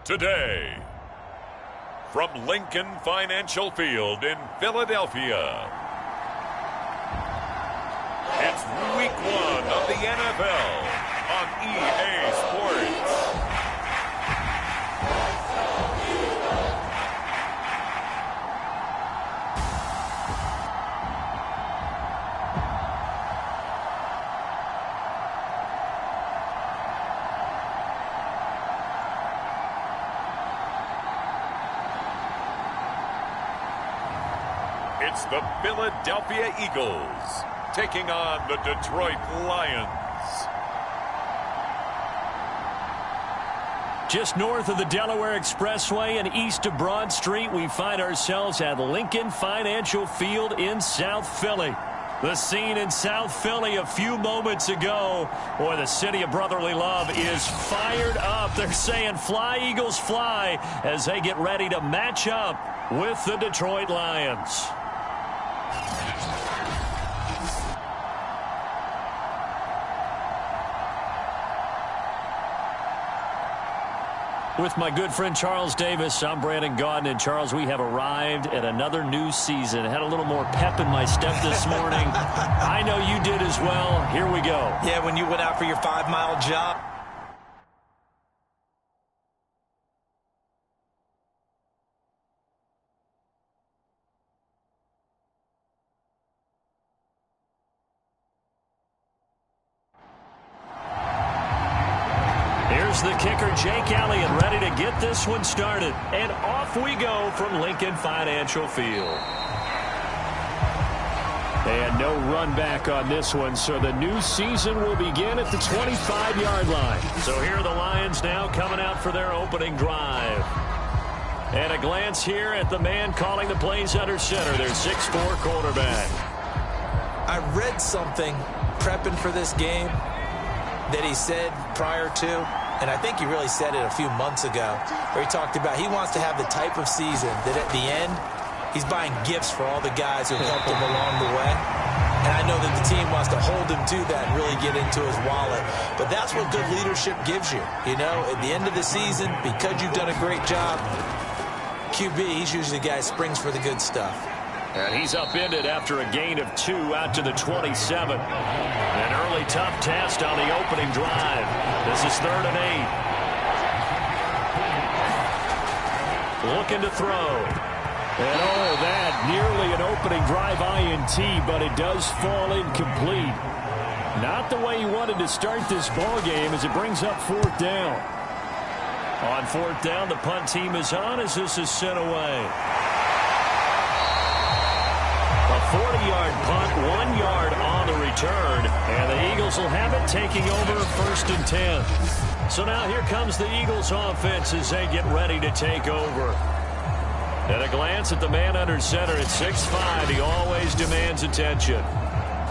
today. From Lincoln Financial Field in Philadelphia, it's Week 1 of the NFL on EA Sports. It's the Philadelphia Eagles taking on the Detroit Lions. Just north of the Delaware Expressway and east of Broad Street, we find ourselves at Lincoln Financial Field in South Philly. The scene in South Philly a few moments ago. Boy, the city of brotherly love is fired up. They're saying, "Fly, Eagles, fly," as they get ready to match up with the Detroit Lions. With my good friend Charles Davis, I'm Brandon Gaudin. And Charles, we have arrived at another new season. I had a little more pep in my step this morning. I know you did as well. Here we go. Yeah, when you went out for your 5-mile jog. The kicker, Jake Elliott, ready to get this one started. And off we go from Lincoln Financial Field. And no run back on this one, so the new season will begin at the 25-yard line. So here are the Lions now coming out for their opening drive. And a glance here at the man calling the plays under center, their 6'4" quarterback. I read something prepping for this game that he said prior to, and I think he really said it a few months ago, where he talked about he wants to have the type of season that at the end, he's buying gifts for all the guys who helped him along the way. And I know that the team wants to hold him to that and really get into his wallet. But that's what good leadership gives you. You know, at the end of the season, because you've done a great job, QB, he's usually the guy who springs for the good stuff. And he's upended after a gain of 2 out to the 27. An early tough test on the opening drive. This is 3rd and 8. Looking to throw. And oh, that nearly an opening drive INT, but it does fall incomplete. Not the way he wanted to start this ball game as it brings up 4th down. On 4th down, the punt team is on as this is sent away. A 40-yard punt, 1 yard on the return, and the Eagles will have it taking over 1st and 10. So now here comes the Eagles offense as they get ready to take over. And a glance at the man under center at 6'5", he always demands attention.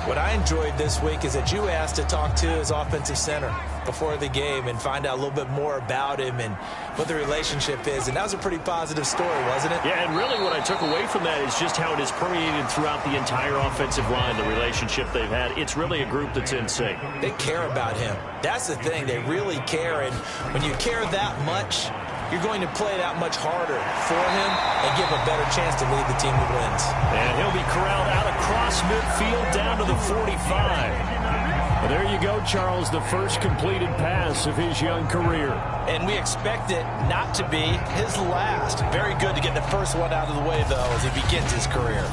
What I enjoyed this week is that you asked to talk to his offensive center before the game and find out a little bit more about him and what the relationship is. And that was a pretty positive story, wasn't it? Yeah, and really what I took away from that is just how it has permeated throughout the entire offensive line, the relationship they've had. It's really a group that's in sync. They care about him. That's the thing. They really care. And when you care that much, you're going to play that much harder for him and give a better chance to lead the team that wins. And he'll be corralled out across midfield down to the 45. Well, there you go, Charles, the first completed pass of his young career. And we expect it not to be his last. Very good to get the first one out of the way, though, as he begins his career.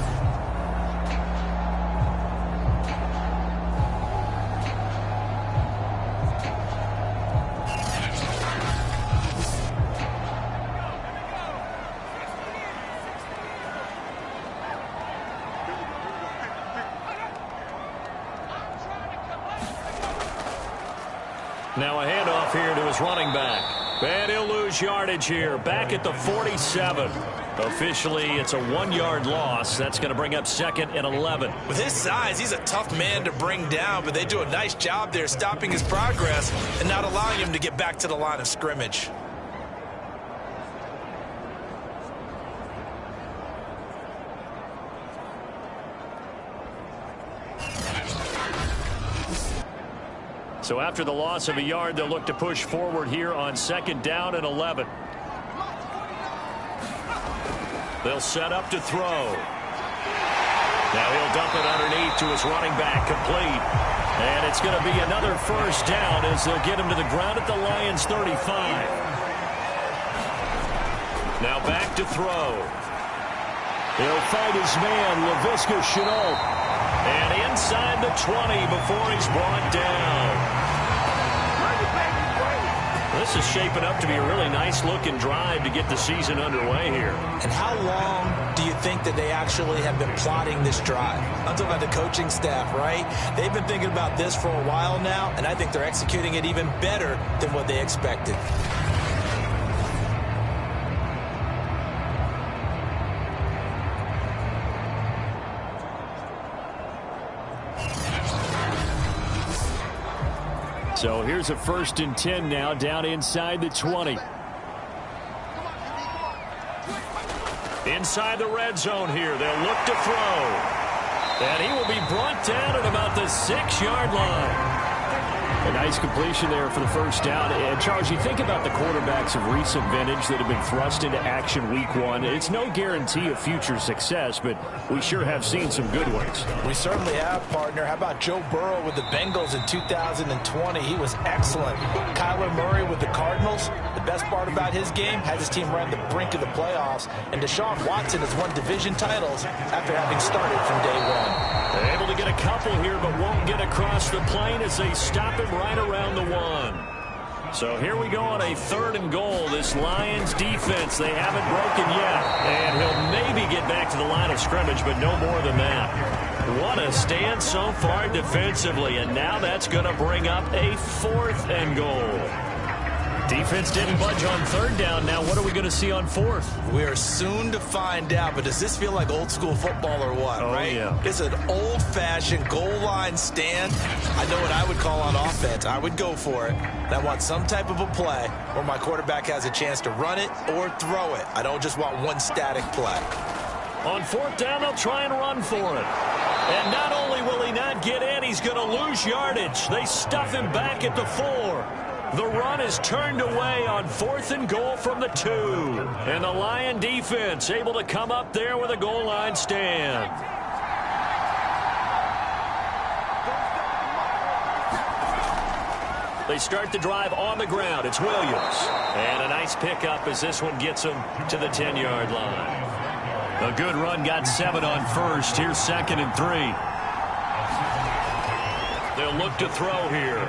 Now a handoff here to his running back. And he'll lose yardage here. Back at the 47. Officially, it's a 1-yard loss. That's going to bring up 2nd and 11. With his size, he's a tough man to bring down, but they do a nice job there stopping his progress and not allowing him to get back to the line of scrimmage. So after the loss of a yard, they'll look to push forward here on 2nd down and 11. They'll set up to throw. Now he'll dump it underneath to his running back, complete. And it's going to be another first down as they'll get him to the ground at the Lions' 35. Now back to throw. He'll find his man, Laviska Shenault. And inside the 20 before he's brought down. This is shaping up to be a really nice-looking drive to get the season underway here. And how long do you think that they actually have been plotting this drive? I'm talking about the coaching staff, right? They've been thinking about this for a while now, and I think they're executing it even better than what they expected. So here's a 1st and 10 now, down inside the 20. Inside the red zone here, they'll look to throw. And he will be brought down at about the 6-yard line. A nice completion there for the first down. And Charles, you think about the quarterbacks of recent vintage that have been thrust into action week 1. It's no guarantee of future success, but we sure have seen some good ones. We certainly have, partner. How about Joe Burrow with the Bengals in 2020? He was excellent. Kyler Murray with the Cardinals. The best part about his game, has his team right at the brink of the playoffs. And Deshaun Watson has won division titles after having started from day 1. They're able to get a couple here, but won't get across the plane as they stop him right around the 1. So here we go on a 3rd and goal. This Lions defense, they haven't broken yet. And he'll maybe get back to the line of scrimmage, but no more than that. What a stand so far defensively, and now that's going to bring up a 4th and goal. Defense didn't budge on 3rd down. Now what are we going to see on 4th? We are soon to find out, but does this feel like old school football or what, right? Yeah. It's an old-fashioned goal line stand. I know what I would call on offense. I would go for it. And I want some type of a play where my quarterback has a chance to run it or throw it. I don't just want one static play. On 4th down, they'll try and run for it. And not only will he not get in, he's going to lose yardage. They stuff him back at the 4. The run is turned away on 4th and goal from the 2. And the Lion defense able to come up there with a goal line stand. They start the drive on the ground. It's Williams. And a nice pickup as this one gets him to the 10-yard line. A good run, got 7 on 1st. Here's 2nd and 3. They'll look to throw here.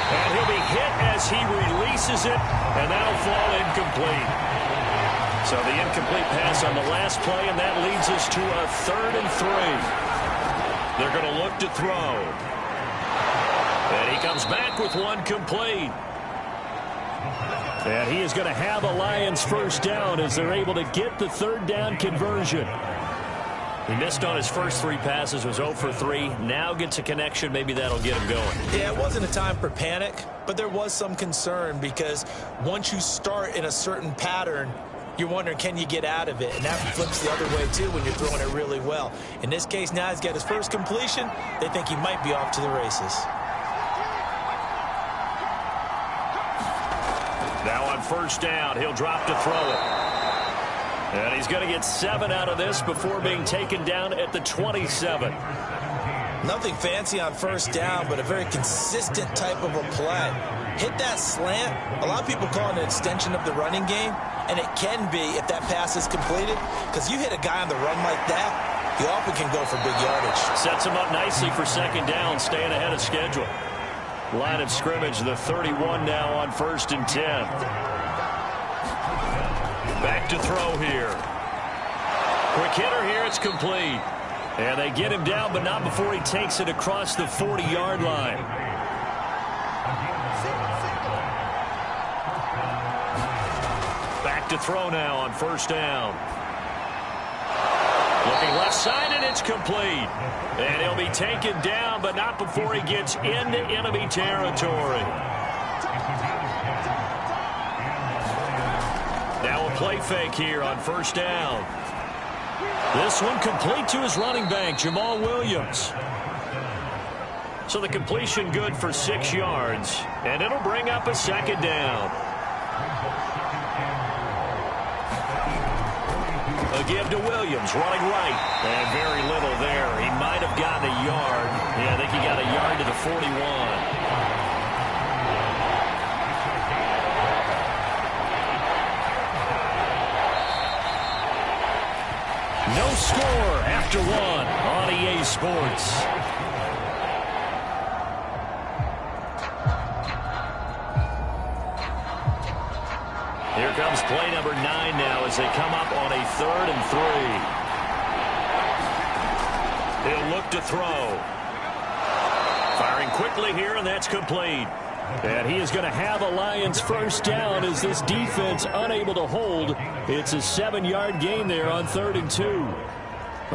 And he'll be hit as he releases it, and that'll fall incomplete. So the incomplete pass on the last play, and that leads us to a 3rd and 3. They're going to look to throw. And he comes back with one complete. And he is going to have a Lions 1st down as they're able to get the 3rd down conversion. He missed on his first 3 passes, was 0 for 3. Now gets a connection. Maybe that'll get him going. Yeah, it wasn't a time for panic, but there was some concern because once you start in a certain pattern, you're wondering, can you get out of it? And that flips the other way, too, when you're throwing it really well. In this case, now he's got his first completion. They think he might be off to the races. Now on 1st down, he'll drop to throw it. And he's going to get 7 out of this before being taken down at the 27. Nothing fancy on 1st down, but a very consistent type of a play. Hit that slant. A lot of people call it an extension of the running game, and it can be if that pass is completed, because you hit a guy on the run like that, he often can go for big yardage. Sets him up nicely for 2nd down, staying ahead of schedule. Line of scrimmage, the 31 now on 1st and 10. Back to throw here. Quick hitter here, it's complete. And they get him down, but not before he takes it across the 40-yard line. Back to throw now on 1st down. Looking left side, and it's complete. And he'll be taken down, but not before he gets into enemy territory. Now a play fake here on 1st down. This one complete to his running back, Jamal Williams. So the completion good for 6 yards, and it'll bring up a 2nd down. A give to Williams, running right. And very little there. He might have gotten a yard. Yeah, I think he got a yard to the 41. No score after one on EA Sports. Here comes play number 9 now as they come up on a 3rd and 3. He'll look to throw. Firing quickly here, and that's complete. And he is going to have a Lions first down as this defense unable to hold. It's a 7-yard gain there on 3rd and 2.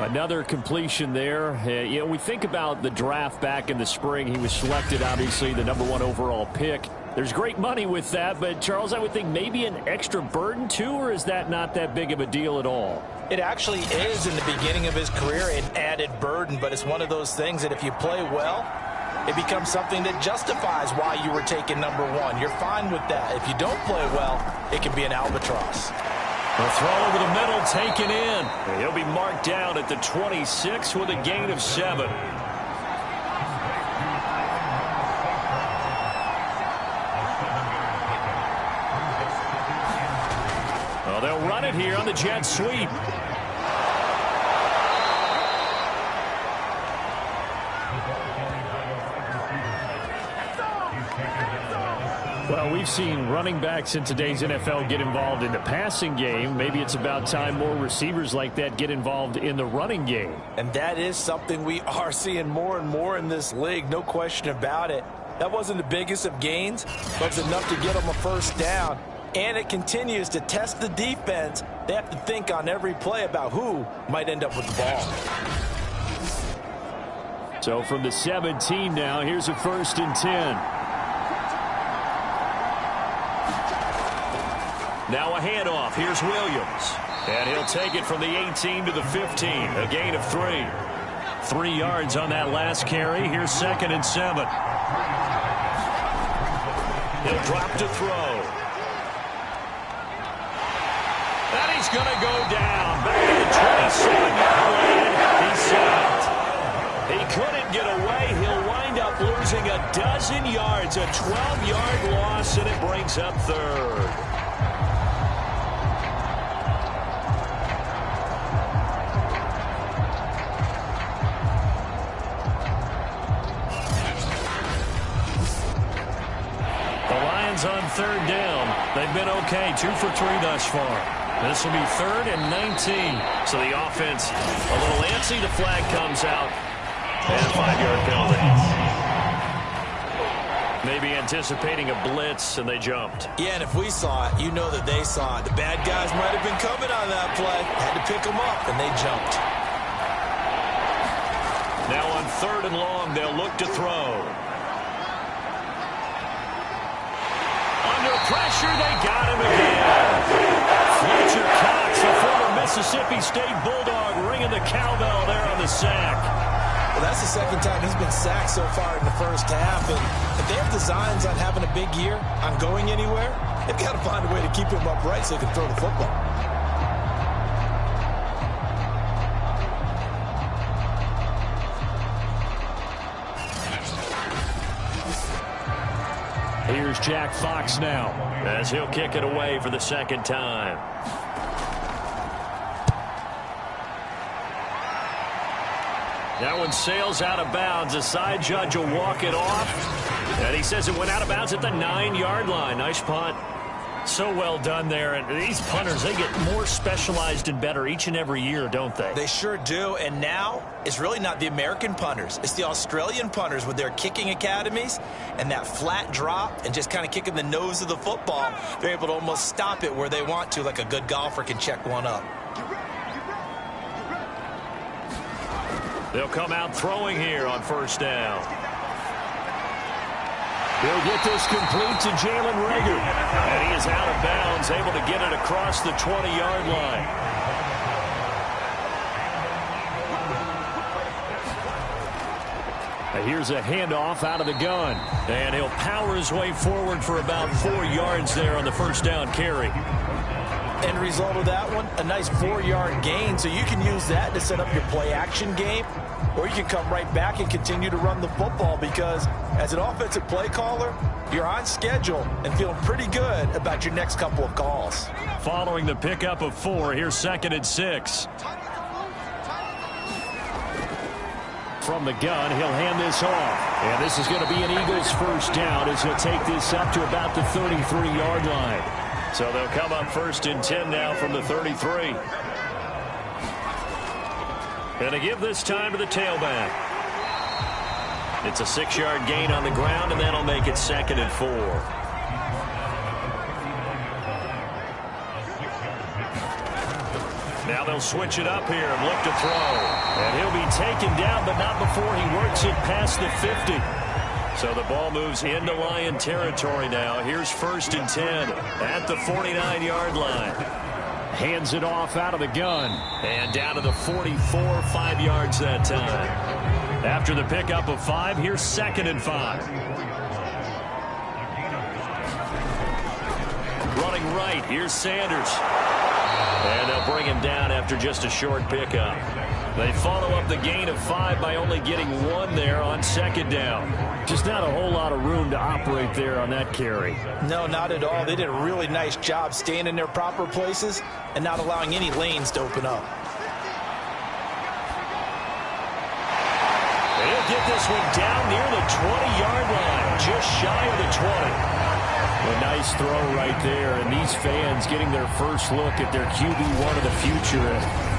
Another completion there. You know, we think about the draft back in the spring. He was selected, obviously, the #1 overall pick. There's great money with that, but, Charles, I would think maybe an extra burden, too, or is that not that big of a deal at all? It actually is in the beginning of his career an added burden, but it's one of those things that if you play well, it becomes something that justifies why you were taken #1. You're fine with that. If you don't play well, it can be an albatross. The throw over the middle taken in. He'll be marked down at the 26 with a gain of 7. Well, they'll run it here on the jet sweep. Well, we've seen running backs in today's NFL get involved in the passing game. Maybe it's about time more receivers like that get involved in the running game. And that is something we are seeing more and more in this league, no question about it. That wasn't the biggest of gains, but it's enough to get them a first down. And it continues to test the defense. They have to think on every play about who might end up with the ball. So from the 17 now, here's a 1st and 10. Now a handoff. Here's Williams. And he'll take it from the 18 to the 15. A gain of 3. 3 yards on that last carry. Here's 2nd and 7. He'll drop to throw. And he's going to go down. Back to the 27-yard line. He's sacked. He couldn't get away. He'll wind up losing a dozen yards. A 12-yard loss, and it brings up 3rd. On 3rd down. They've been okay. 2 for 3 thus far. This will be 3rd and 19. So the offense a little antsy. The flag comes out. And a 5-yard penalty. Maybe anticipating a blitz, and they jumped. Yeah, and if we saw it, you know that they saw it. The bad guys might have been coming on that play. Had to pick them up, and they jumped. Now on 3rd and long, they'll look to throw. Under pressure, they got him again. Fletcher Cox, a former Mississippi State Bulldog, ringing the cowbell there on the sack. Well, that's the second time he's been sacked so far in the first half. And if they have designs on having a big year, on going anywhere, they've got to find a way to keep him upright so he can throw the football. Here's Jack Fox now as he'll kick it away for the 2nd time. That one sails out of bounds. The side judge will walk it off. And he says it went out of bounds at the 9-yard line. Nice punt. So well done there. And these punters, they get more specialized and better each and every year, don't they? They sure do. And now it's really not the American punters. It's the Australian punters with their kicking academies and that flat drop and just kind of kicking the nose of the football. They're able to almost stop it where they want to, like a good golfer can check one up. They'll come out throwing here on 1st down. He'll get this complete to Jalen Reagor. And he is out of bounds, able to get it across the 20-yard line. And here's a handoff out of the gun. And he'll power his way forward for about 4 yards there on the 1st down carry. End result of that one, a nice 4-yard gain. So you can use that to set up your play-action game, or you can come right back and continue to run the football because as an offensive play caller, you're on schedule and feeling pretty good about your next couple of calls. Following the pickup of 4, here's 2nd and 6. From the gun, he'll hand this off. And this is going to be an Eagles first down as he'll take this up to about the 33-yard line. So they'll come up 1st and 10 now from the 33. Going to give this time to the tailback. It's a 6-yard gain on the ground, and that'll make it 2nd and 4. Now they'll switch it up here and look to throw. And he'll be taken down, but not before he works it past the 50. So the ball moves into Lion territory now. Here's 1st and 10 at the 49-yard line. Hands it off out of the gun. And down to the 44, 5 yards that time. After the pickup of 5, here's 2nd and 5. Running right, here's Sanders. And they'll bring him down after just a short pickup. They follow up the gain of 5 by only getting 1 there on 2nd down. Just not a whole lot of room to operate there on that carry. No, not at all. They did a really nice job staying in their proper places and not allowing any lanes to open up. They'll get this one down near the 20-yard line, just shy of the 20. A nice throw right there, and these fans getting their first look at their QB1 of the future.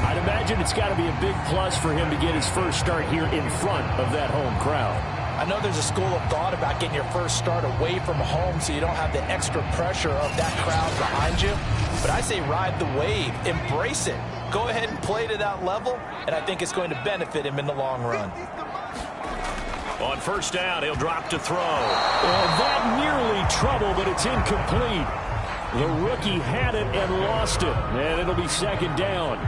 I'd imagine it's got to be a big plus for him to get his first start here in front of that home crowd. I know there's a school of thought about getting your first start away from home so you don't have the extra pressure of that crowd behind you. But I say ride the wave, embrace it. Go ahead and play to that level, and I think it's going to benefit him in the long run. On 1st down, he'll drop to throw. Well, that nearly trouble, but it's incomplete. The rookie had it and lost it, and it'll be 2nd down.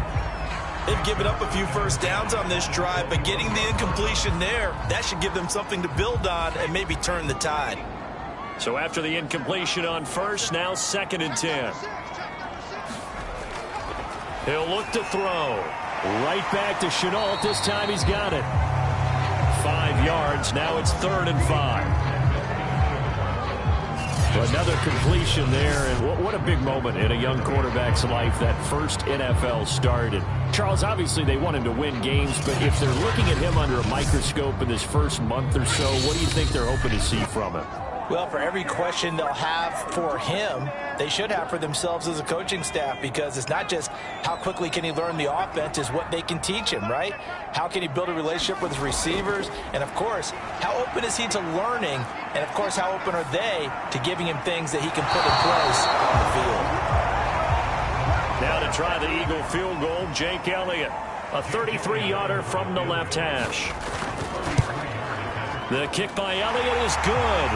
They've given up a few first downs on this drive, but getting the incompletion there, that should give them something to build on and maybe turn the tide. So after the incompletion on 1st, now 2nd and 10. He'll look to throw. Right back to Chenault. This time he's got it. 5 yards. Now it's 3rd and 5. Another completion there, and what a big moment in a young quarterback's life, that first NFL start. And Charles, obviously they want him to win games, but if they're looking at him under a microscope in this first month or so, what do you think they're hoping to see from him? Well, for every question they'll have for him, they should have for themselves as a coaching staff, because it's not just how quickly can he learn the offense, it's what they can teach him, right? How can he build a relationship with his receivers? And, of course, how open is he to learning? And, of course, how open are they to giving him things that he can put in place on the field? Now to try the Eagle field goal, Jake Elliott. A 33-yarder from the left hash. The kick by Elliott is good.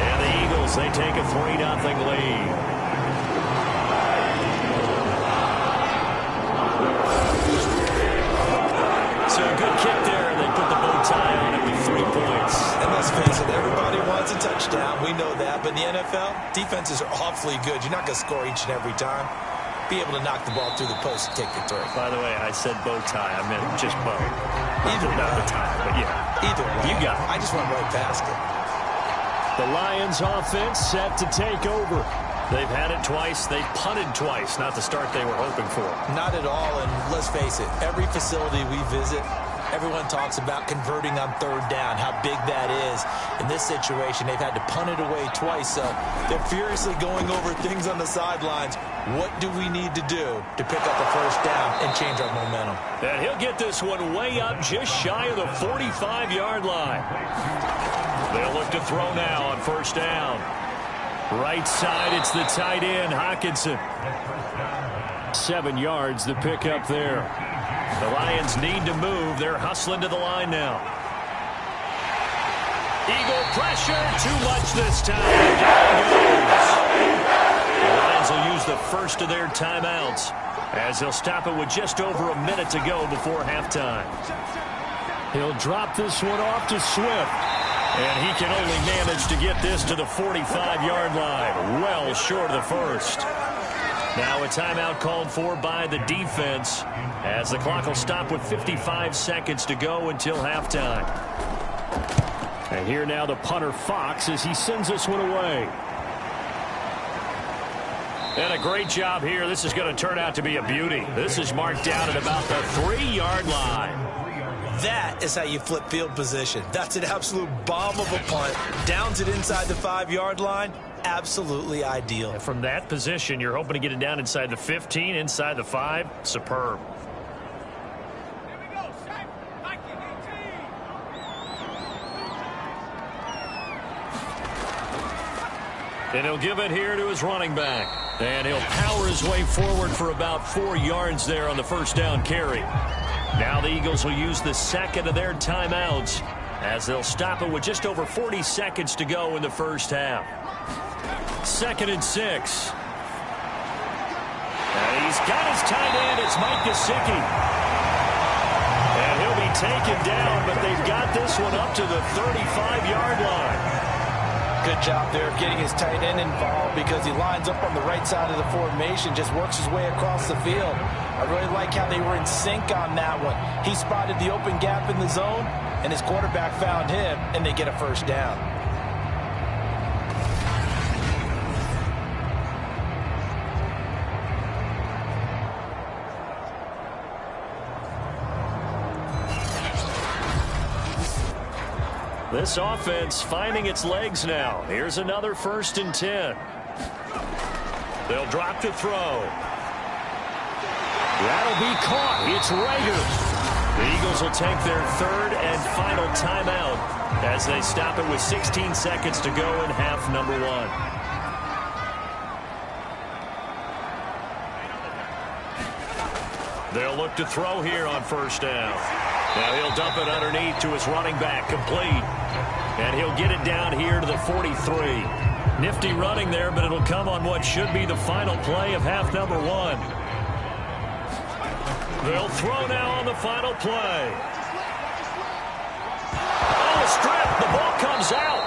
And the Eagles, they take a 3-0 lead. So a good kick there, and they put the bow tie on it with 3 points. And let's face it, everybody wants a touchdown. We know that. But in the NFL, defenses are awfully good. You're not going to score each and every time. Be able to knock the ball through the post and take the three. By the way, I said bow tie. I meant just bow. Either not way. the tie, but yeah. Either way. You got it. I just went right past it. The Lions offense set to take over. They've had it twice. They've punted twice. Not the start they were hoping for. Not at all, and let's face it, every facility we visit, everyone talks about converting on 3rd down, how big that is. In this situation, they've had to punt it away twice, so they're furiously going over things on the sidelines. What do we need to do to pick up a first down and change our momentum? And he'll get this one way up just shy of the 45-yard line. They'll look to throw now on 1st down. Right side, it's the tight end, Hockenson. 7 yards, the pickup there. The Lions need to move. They're hustling to the line now. Eagle pressure, too much this time. Down goes. The Lions will use the first of their timeouts as he'll stop it with just over a minute to go before halftime. He'll drop this one off to Swift. And he can only manage to get this to the 45-yard line. Well short of the first. Now a timeout called for by the defense as the clock will stop with 55 seconds to go until halftime. And here now the punter Fox as he sends this one away. And a great job here. This is going to turn out to be a beauty. This is marked down at about the 3-yard line. That is how you flip field position. That's an absolute bomb of a punt. Downs it inside the 5-yard line. Absolutely ideal. And from that position, you're hoping to get it down inside the 15, inside the 5. Superb. And he'll give it here to his running back. And he'll power his way forward for about 4 yards there on the first down carry. Now the Eagles will use the second of their timeouts as they'll stop it with just over 40 seconds to go in the first half. 2nd and 6. And he's got his tight end. It's Mike Gesicki. And he'll be taken down, but they've got this one up to the 35-yard line. Good job there of getting his tight end involved because he lines up on the right side of the formation, just works his way across the field. I really like how they were in sync on that one. He spotted the open gap in the zone, and his quarterback found him, and they get a first down. This offense finding its legs now. Here's another 1st and 10. They'll drop to throw. That'll be caught. It's Rager. The Eagles will take their 3rd and final timeout as they stop it with 16 seconds to go in half number 1. They'll look to throw here on 1st down. Now he'll dump it underneath to his running back, complete. And he'll get it down here to the 43. Nifty running there, but it'll come on what should be the final play of half number 1. They'll throw now on the final play. Oh, strip. The ball comes out.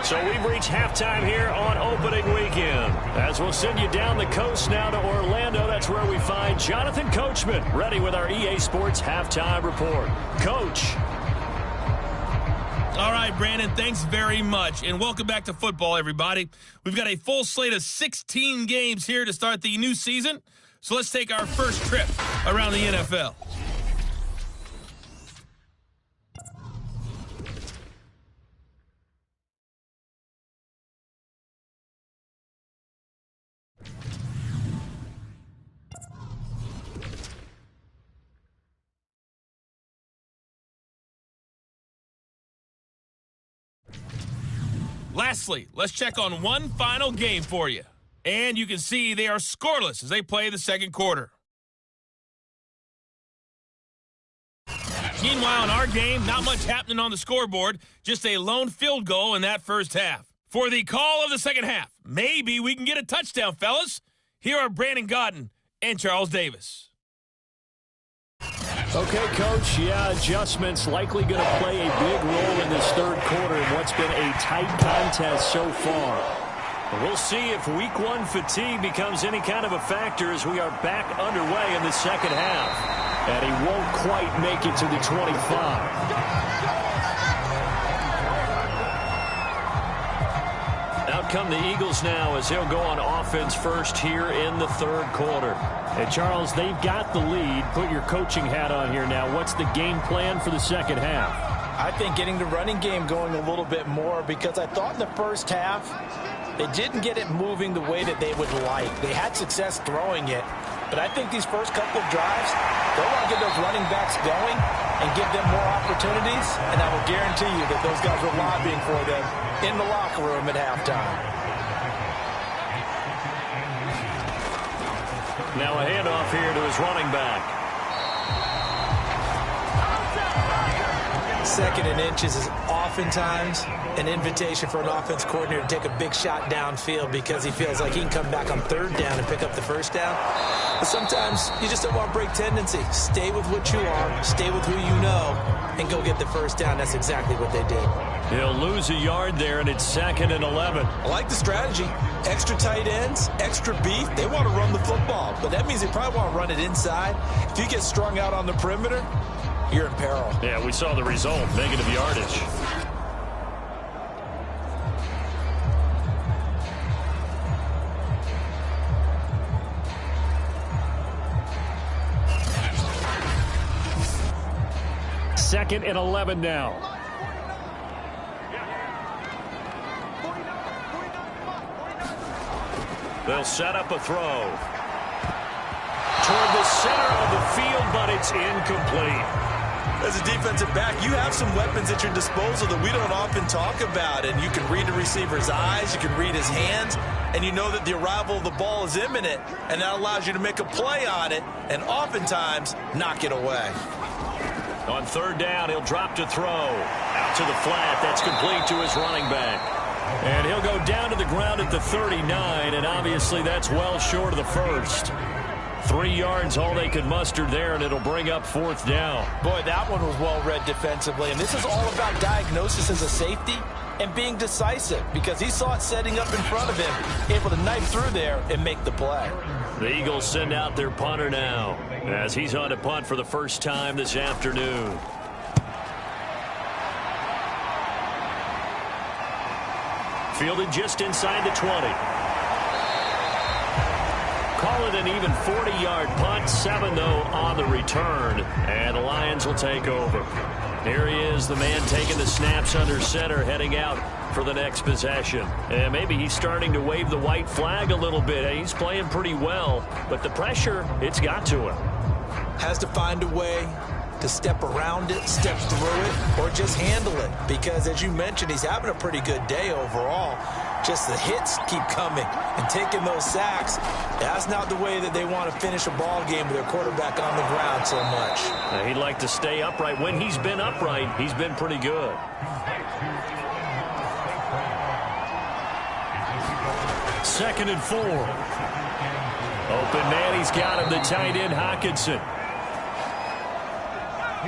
So we've reached halftime here on opening weekend. As we'll send you down the coast now to Orlando, that's where we find Jonathan Coachman, ready with our EA Sports Halftime Report. Coach. All right, Brandon, thanks very much. And welcome back to football, everybody. We've got a full slate of 16 games here to start the new season. So let's take our first trip around the NFL. Lastly, let's check on one final game for you. And you can see they are scoreless as they play the second quarter. Meanwhile, in our game, not much happening on the scoreboard, just a lone field goal in that first half. For the call of the second half, maybe we can get a touchdown, fellas. Here are Brandon Godden and Charles Davis. Okay, Coach, yeah, adjustments likely going to play a big role in this third quarter in what's been a tight contest so far. But we'll see if week 1 fatigue becomes any kind of a factor as we are back underway in the second half. And he won't quite make it to the 25. Out come the Eagles now as they'll go on offense first here in the third quarter. And, Charles, they've got the lead. Put your coaching hat on here now. What's the game plan for the second half? I think getting the running game going a little bit more because I thought in the first half they didn't get it moving the way that they would like. They had success throwing it, but I think these first couple of drives, they'll want to get those running backs going and give them more opportunities, and I will guarantee you that those guys were lobbying for them in the locker room at halftime. Now a handoff here to his running back. second and inches is oftentimes an invitation for an offense coordinator to take a big shot downfield because he feels like he can come back on third down and pick up the first down. But sometimes you just don't want to break tendency. Stay with what you are, stay with who you know, and go get the first down. That's exactly what they did. He'll lose a yard there, and it's 2nd and 11. I like the strategy. Extra tight ends, extra beef. They want to run the football, but that means they probably want to run it inside. If you get strung out on the perimeter, you're in peril. Yeah, we saw the result, negative yardage. Second and 11 now. They'll set up a throw toward the center of the field, but it's incomplete. As a defensive back, you have some weapons at your disposal that we don't often talk about, and you can read the receiver's eyes, you can read his hands, and you know that the arrival of the ball is imminent, and that allows you to make a play on it and oftentimes knock it away. On third down, he'll drop to throw. Out to the flat. That's complete to his running back. And he'll go down to the ground at the 39, and obviously that's well short of the first. 3 yards, all they could muster there, and it'll bring up fourth down. Boy, that one was well read defensively, and this is all about diagnosis as a safety and being decisive because he saw it setting up in front of him, able to knife through there and make the play. The Eagles send out their punter now as he's on to punt for the first time this afternoon. Fielded just inside the 20. Call it an even 40-yard punt. 7, though, on the return. And the Lions will take over. Here he is, the man taking the snaps under center, heading out for the next possession. And maybe he's starting to wave the white flag a little bit. He's playing pretty well, but the pressure, it's got to him. Has to find a way to step around it, step through it, or just handle it. Because, as you mentioned, he's having a pretty good day overall. Just the hits keep coming and taking those sacks. That's not the way that they want to finish a ball game with their quarterback on the ground so much. Now, he'd like to stay upright. When he's been upright, he's been pretty good. Second and 4. Open man, he's got him, the tight end, Hockenson.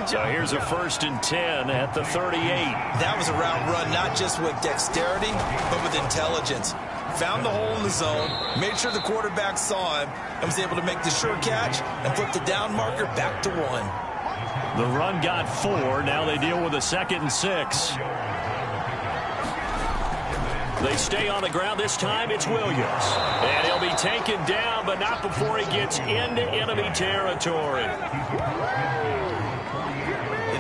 So here's a 1st and 10 at the 38. That was a route run, not just with dexterity, but with intelligence. Found the hole in the zone, made sure the quarterback saw him, and was able to make the sure catch and flip the down marker back to 1. The run got 4. Now they deal with a 2nd and 6. They stay on the ground. This time it's Williams. And he'll be taken down, but not before he gets into enemy territory.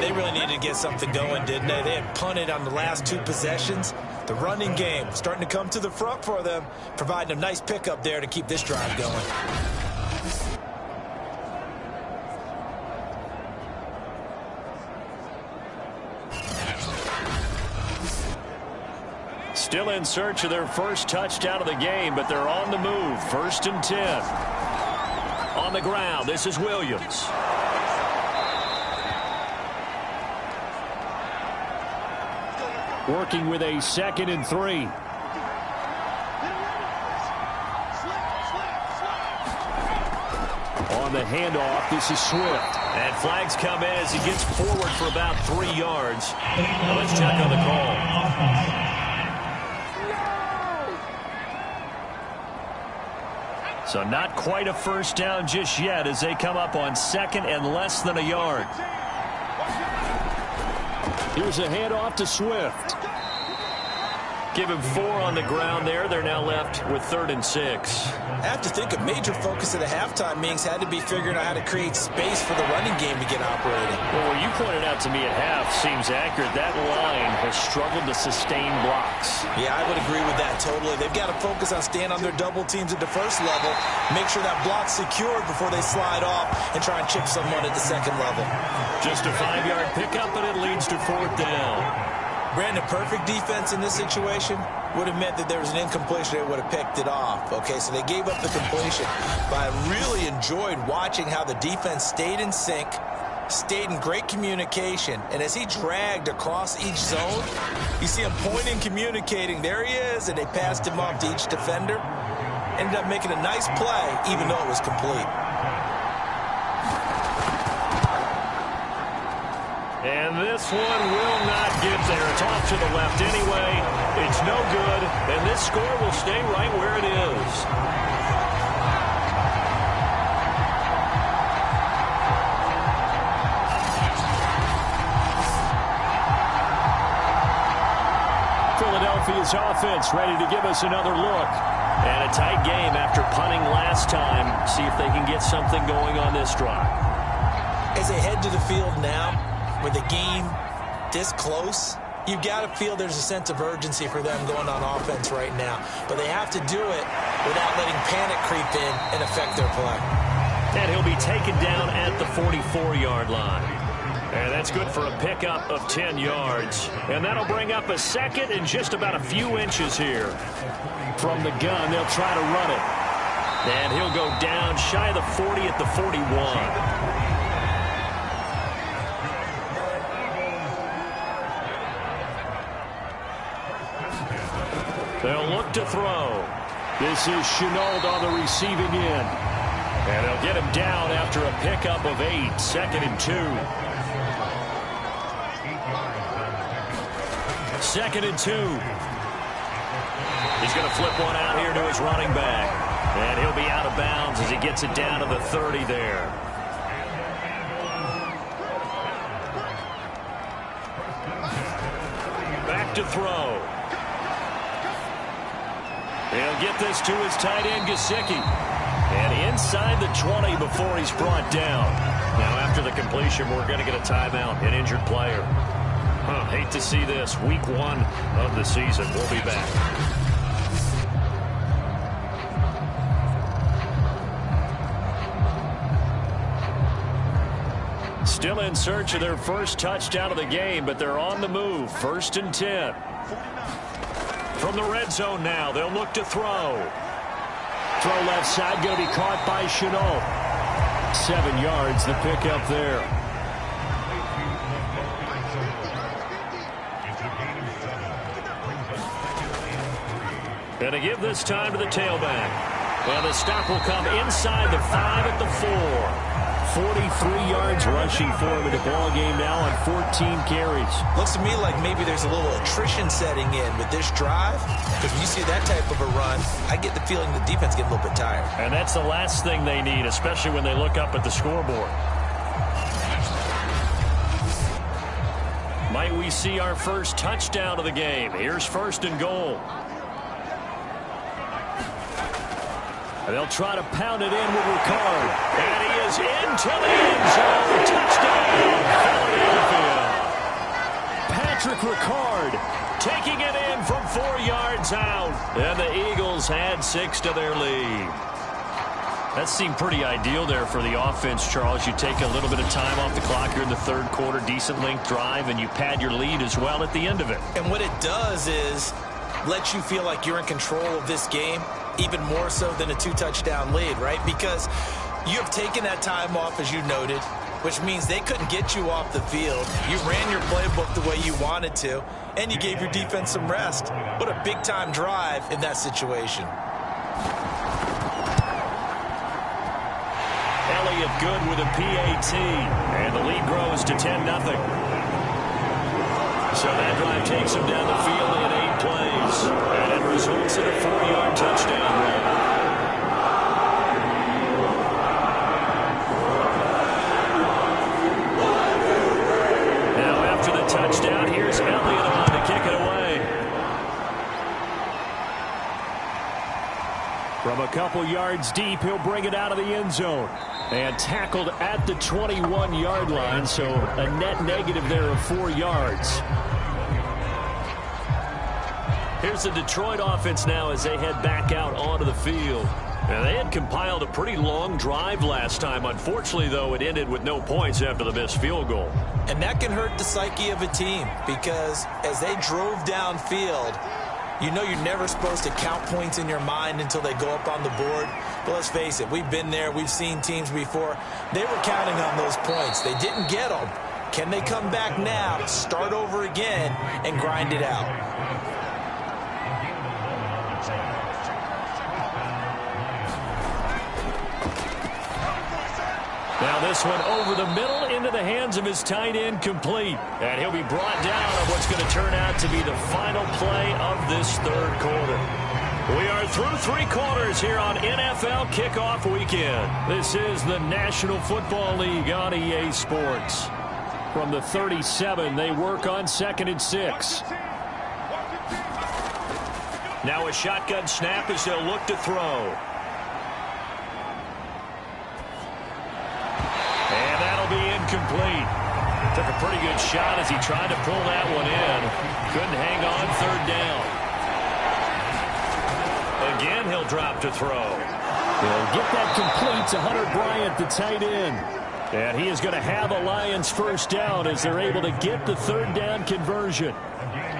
They really needed to get something going, didn't they? They had punted on the last 2 possessions. The running game starting to come to the front for them, providing a nice pickup there to keep this drive going. Still in search of their first touchdown of the game, but they're on the move. 1st and 10. On the ground, this is Williams. Working with a 2nd and 3. On the handoff, this is Swift. And flags come in as he gets forward for about 3 yards. Now let's check on the call. So not quite a first down just yet as they come up on 2nd and less than a yard. Here's a handoff to Swift. Give him 4 on the ground there. They're now left with 3rd and 6. I have to think a major focus of the halftime meetings had to be figuring out how to create space for the running game to get operating. Well, what you pointed out to me at half seems accurate. That line has struggled to sustain blocks. Yeah, I would agree with that totally. They've got to focus on staying on their double teams at the first level, make sure that block's secured before they slide off and try and chip someone at the second level. Just a 5-yard pickup, and it leads to 4th down. Brandon, perfect defense in this situation would have meant that there was an incompletion. They would have picked it off. Okay, so they gave up the completion. But I really enjoyed watching how the defense stayed in sync, stayed in great communication. And as he dragged across each zone, you see him pointing, communicating. There he is, and they passed him off to each defender. Ended up making a nice play, even though it was complete. And this one will not get there. It's off to the left anyway. It's no good, and this score will stay right where it is. Philadelphia's offense ready to give us another look. And a tight game after punting last time. See if they can get something going on this drive. As they head to the field now, with the game this close, you've got to feel there's a sense of urgency for them going on offense right now. But they have to do it without letting panic creep in and affect their play. And he'll be taken down at the 44-yard line. And that's good for a pickup of 10 yards. And that'll bring up a second and just about a few inches here. From the gun, they'll try to run it. And he'll go down shy of the 40 at the 41. They'll look to throw. This is Chenault on the receiving end. And they'll get him down after a pickup of 8, 2nd and 2. 2nd and 2. He's going to flip one out here to his running back. And he'll be out of bounds as he gets it down to the 30 there. Back to throw. He'll get this to his tight end, Gesicki. And inside the 20 before he's brought down. Now, after the completion, we're going to get a timeout, an injured player. Hate to see this. Week 1 of the season. We'll be back. Still in search of their first touchdown of the game, but they're on the move. 1st and 10. From the red zone now, they'll look to throw. Throw left side, going to be caught by Chenault. 7 yards, the pickup there. And to give this time to the tailback. Well, the stop will come inside the 5 at the 4. 43 yards rushing for him in the ball game now on 14 carries. Looks to me like maybe there's a little attrition setting in with this drive. Because when you see that type of a run, I get the feeling the defense get a little bit tired. And that's the last thing they need, especially when they look up at the scoreboard. Might we see our first touchdown of the game? Here's 1st and goal. They'll try to pound it in with Ricard. And he is into the end zone. Touchdown, Philadelphia. Patrick Ricard taking it in from 4 yards out. And the Eagles add 6 to their lead. That seemed pretty ideal there for the offense, Charles. You take a little bit of time off the clock here in the 3rd quarter, decent length drive, and you pad your lead as well at the end of it. And what it does is let you feel like you're in control of this game, even more so than a 2-touchdown lead, right? Because you have taken that time off, as you noted, which means they couldn't get you off the field. You ran your playbook the way you wanted to, and you gave your defense some rest. What a big-time drive in that situation. Elliott good with a PAT, and the lead grows to 10-0. So that drive takes him down the field in 8 plays, and it results in a 4-yard touchdown run. Now after the touchdown, here's Elliott on to kick it away. From a couple yards deep, he'll bring it out of the end zone. And tackled at the 21-yard line, so a net negative there of 4 yards. Here's the Detroit offense now as they head back out onto the field. Now, they had compiled a pretty long drive last time. Unfortunately, though, it ended with no points after the missed field goal. And that can hurt the psyche of a team because as they drove downfield, You know you're never supposed to count points in your mind until they go up on the board. But let's face it, we've been there. We've seen teams before. They were counting on those points. They didn't get them. Can they come back now, start over again, and grind it out? Now this one over the middle into the hands of his tight end, complete. And he'll be brought down on what's going to turn out to be the final play of this third quarter. We are through 3 quarters here on NFL Kickoff Weekend. This is the National Football League on EA Sports. From the 37, they work on 2nd and 6. Now a shotgun snap as they'll look to throw. And that'll be incomplete. Took a pretty good shot as he tried to pull that one in. Couldn't hang on 3rd down. Again, he'll drop to throw. He'll get that complete to Hunter Bryant, the tight end. And he is going to have a Lions first down as they're able to get the 3rd down conversion.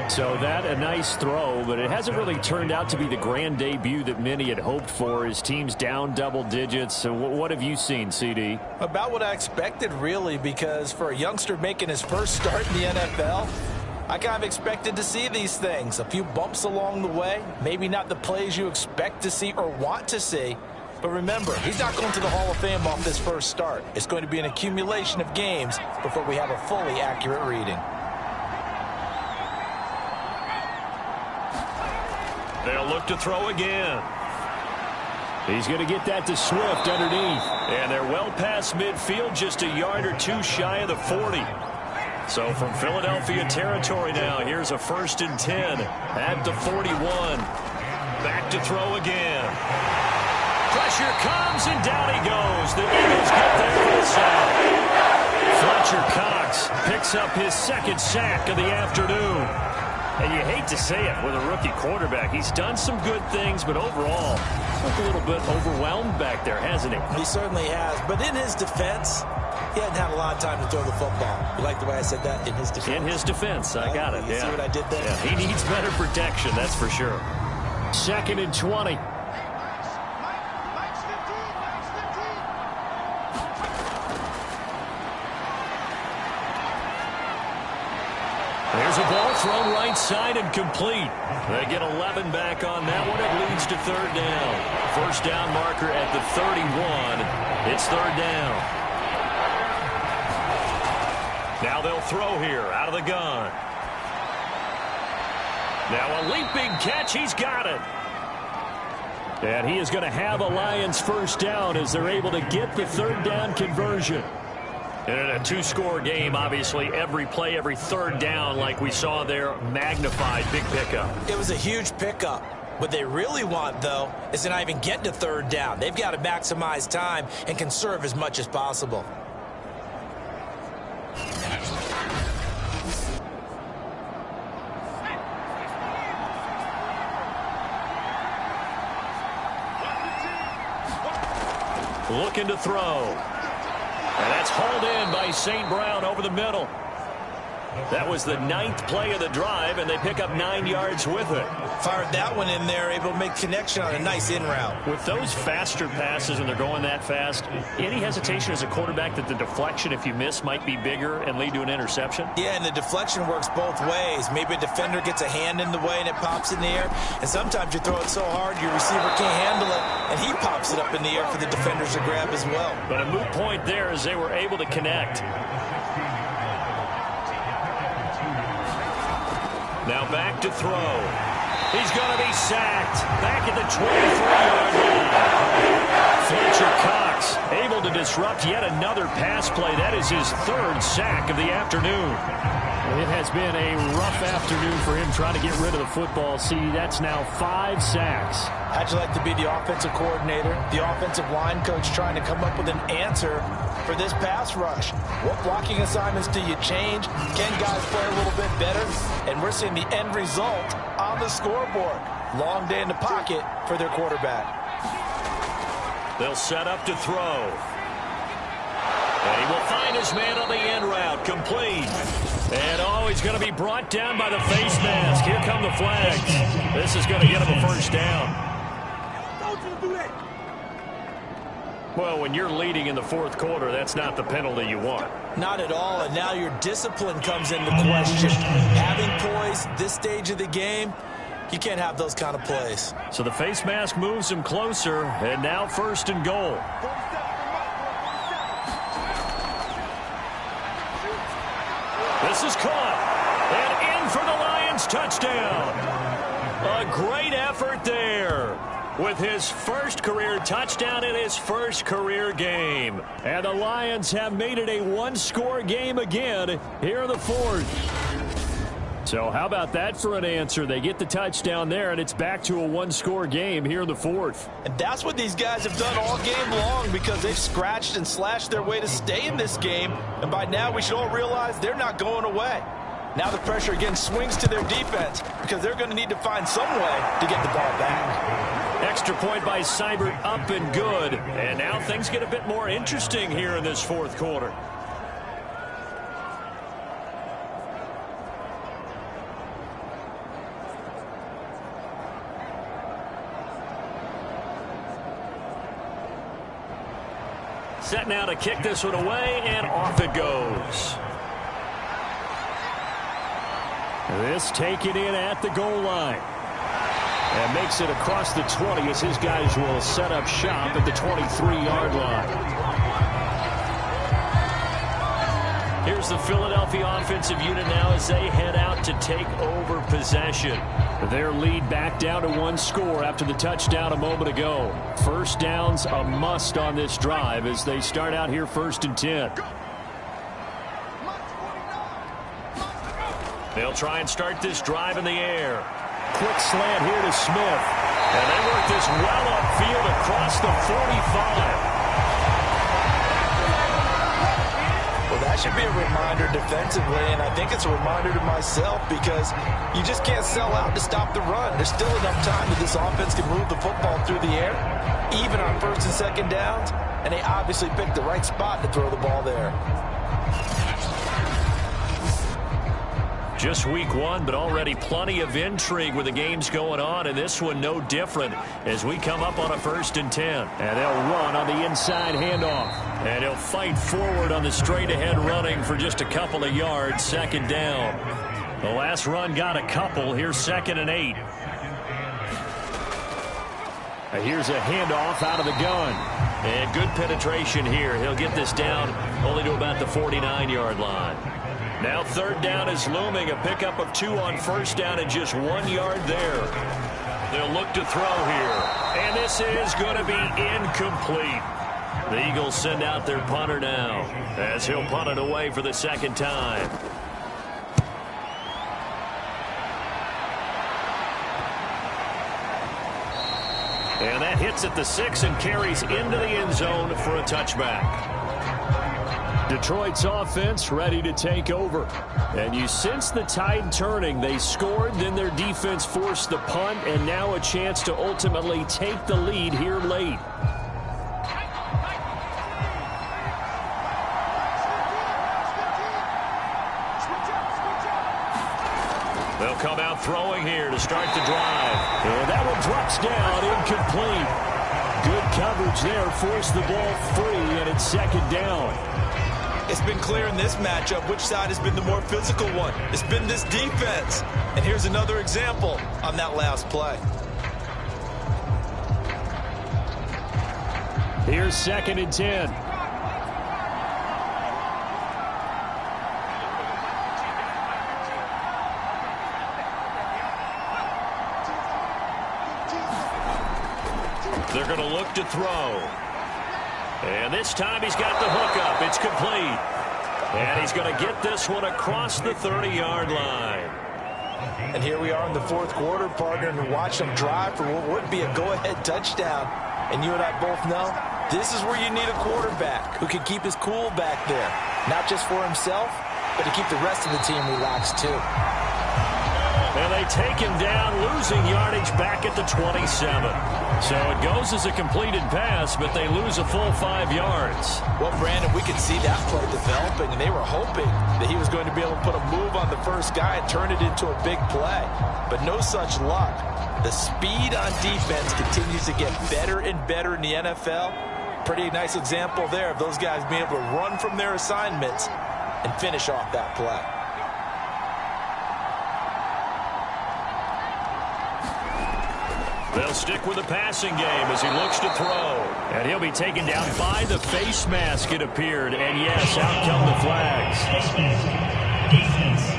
So that a nice throw, but it hasn't really turned out to be the grand debut that many had hoped for. His team's down double digits. So what have you seen, CD? About what I expected, really, because for a youngster making his first start in the NFL, I kind of expected to see these things. A few bumps along the way, maybe not the plays you expect to see or want to see. But remember, he's not going to the Hall of Fame off this first start. It's going to be an accumulation of games before we have a fully accurate reading. They'll look to throw again. He's going to get that to Swift underneath. And they're well past midfield, just a yard or 2 shy of the 40. So from Philadelphia territory now, here's a 1st and 10 at the 41. Back to throw again. Pressure comes, and down he goes. The Eagles get there for the sack. Fletcher Cox picks up his 2nd sack of the afternoon. And you hate to say it with a rookie quarterback. He's done some good things, but overall, looked a little bit overwhelmed back there, hasn't he? He certainly has. But in his defense, he hadn't had a lot of time to throw the football. You like the way I said that? In his defense? In his defense. I got it, You see what I did there? Yeah, he needs better protection, that's for sure. 2nd and 20. There's a ball thrown right side and complete. They get 11 back on that one. It leads to 3rd down. First down marker at the 31. It's 3rd down. Now they'll throw here out of the gun. Now a leaping catch. He's got it. And he is going to have a Lions first down as they're able to get the 3rd down conversion. And in a 2-score game, obviously, every play, every 3rd down, like we saw there, magnified, big pickup. It was a huge pickup. What they really want, though, is to not even get to 3rd down. They've got to maximize time and conserve as much as possible. Looking to throw. And that's hauled in by St. Brown over the middle. That was the 9th play of the drive, and they pick up 9 yards with it. Fired that one in there, able to make connection on a nice in route. With those faster passes, and they're going that fast, any hesitation as a quarterback that the deflection, if you miss, might be bigger and lead to an interception? Yeah, and the deflection works both ways. Maybe a defender gets a hand in the way and it pops in the air, and sometimes you throw it so hard your receiver can't handle it, and he pops it up in the air for the defenders to grab as well. But a moot point there as they were able to connect. Now back to throw. He's going to be sacked. Back at the 23-yard line. Fletcher Cox able to disrupt yet another pass play. That is his 3rd sack of the afternoon. It has been a rough afternoon for him trying to get rid of the football. See, that's now 5 sacks. How'd you like to be the offensive coordinator, the offensive line coach trying to come up with an answer for this pass rush? What blocking assignments do you change? Can guys play a little bit better? And we're seeing the end result on the scoreboard. Long day in the pocket for their quarterback. They'll set up to throw. And he will find his man on the end route. Complete. And he's going to be brought down by the face mask. Here come the flags. This is going to get him a first down. Well, when you're leading in the fourth quarter, that's not the penalty you want. Not at all, and now your discipline comes into question. Having poise this stage of the game, you can't have those kind of plays. So the face mask moves him closer, and now first and goal. This is caught, and in for the Lions touchdown. A great effort there with his first career touchdown in his first career game. And the Lions have made it a one-score game again here in the fourth. So how about that for an answer? They get the touchdown there, and it's back to a one-score game here in the fourth. And that's what these guys have done all game long, because they've scratched and slashed their way to stay in this game. And by now, we should all realize they're not going away. Now the pressure again swings to their defense, because they're going to need to find some way to get the ball back. Extra point by Seibert, up and good. And now things get a bit more interesting here in this fourth quarter. Set now to kick this one away, and off it goes. This taken in at the goal line. And makes it across the 20 as his guys will set up shop at the 23-yard line. Here's the Philadelphia offensive unit now as they head out to take over possession. Their lead back down to one score after the touchdown a moment ago. First down's a must on this drive as they start out here first and 10. They'll try and start this drive in the air. Quick slant here to Smith. And they work this well upfield across the 45. Well, that should be a reminder defensively, and I think it's a reminder to myself, because you just can't sell out to stop the run. There's still enough time that this offense can move the football through the air, even on first and second downs, and they obviously picked the right spot to throw the ball there. Just week one, but already plenty of intrigue with the games going on, and this one no different as we come up on a first and 10. And they'll run on the inside handoff. And he'll fight forward on the straight-ahead running for just a couple of yards, second down. The last run got a couple. Here's second and 8. Here's a handoff out of the gun. And good penetration here. He'll get this down only to about the 49-yard line. Now third down is looming, a pickup of 2 on first down and just 1 yard there. They'll look to throw here. And this is going to be incomplete. The Eagles send out their punter now as he'll punt it away for the second time. And that hits at the 6 and carries into the end zone for a touchback. Detroit's offense ready to take over. And you sense the tide turning. They scored, then their defense forced the punt, and now a chance to ultimately take the lead here late. They'll come out throwing here to start the drive. And that one drops down, incomplete. Good coverage there, forced the ball free, and it's second down. It's been clear in this matchup which side has been the more physical one. It's been this defense. And here's another example on that last play. Here's second and 10. They're going to look to throw. And this time he's got the hookup. It's complete. And he's going to get this one across the 30-yard line. And here we are in the fourth quarter, partner, and watch them drive for what would be a go-ahead touchdown. And you and I both know this is where you need a quarterback who can keep his cool back there. Not just for himself, but to keep the rest of the team relaxed too. And they take him down, losing yardage back at the 27. So it goes as a completed pass, but they lose a full 5 yards. Well, Brandon, we could see that play develop developing, and they were hoping that he was going to be able to put a move on the first guy and turn it into a big play. But no such luck. The speed on defense continues to get better and better in the NFL. Pretty nice example there of those guys being able to run from their assignments and finish off that play. They'll stick with the passing game as he looks to throw. And he'll be taken down by the face mask, it appeared. And yes, out come the flags. Face mask. Defense.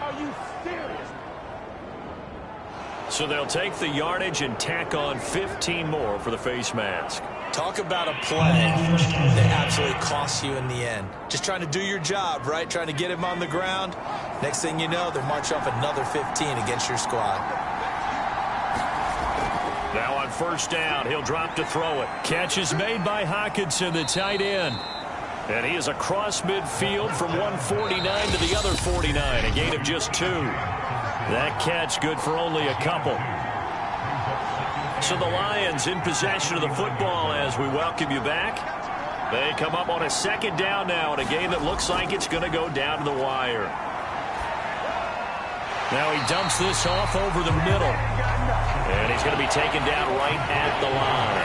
Are you serious? So they'll take the yardage and tack on 15 more for the face mask. Talk about a play that absolutely costs you in the end. Just trying to do your job, right? Trying to get him on the ground. Next thing you know, they're marching off another 15 against your squad. Now on first down, he'll drop to throw it. Catch is made by Hockenson, the tight end. And he is across midfield from 149 to the other 49, a gain of just 2. That catch good for only a couple. So the Lions in possession of the football as we welcome you back. They come up on a second down now in a game that looks like it's going to go down to the wire. Now he dumps this off over the middle. And he's going to be taken down right at the line.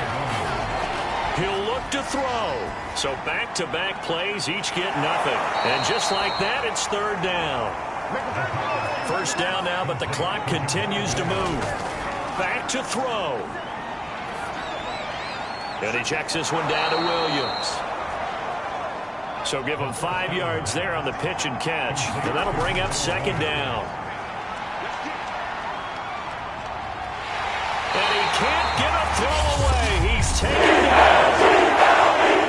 He'll look to throw. So back-to-back plays, each get nothing. And just like that, it's third down. First down now, but the clock continues to move. Back to throw. And he checks this one down to Williams. So give him 5 yards there on the pitch and catch. And that'll bring up second down. And he can't get a throw away. He's taken down.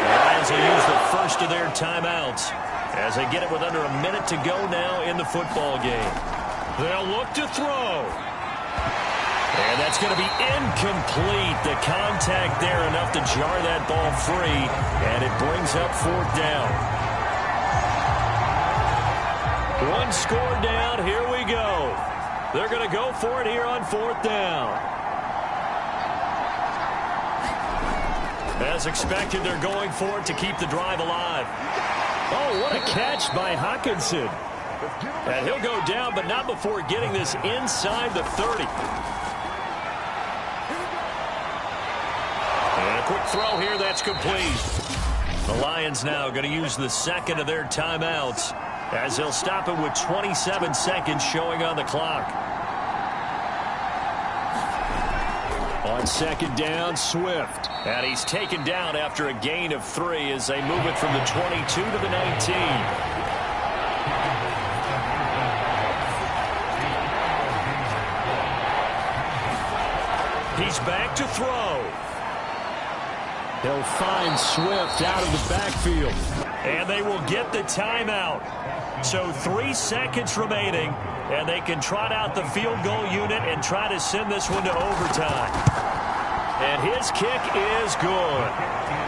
The Lions will use the first of their timeouts as they get it with under a minute to go now in the football game. They'll look to throw. And that's going to be incomplete. The contact there enough to jar that ball free. And it brings up fourth down. One score down. Here we go. They're going to go for it here on fourth down. As expected, they're going for it to keep the drive alive. Oh, what a catch by Hockenson. And he'll go down, but not before getting this inside the 30. And a quick throw here, that's complete. The Lions now going to use the second of their timeouts as they'll stop it with 27 seconds showing on the clock. On second down, Swift. And he's taken down after a gain of 3 as they move it from the 22 to the 19. He's back to throw. He'll find Swift out of the backfield. And they will get the timeout. So 3 seconds remaining. And they can trot out the field goal unit and try to send this one to overtime. And his kick is good.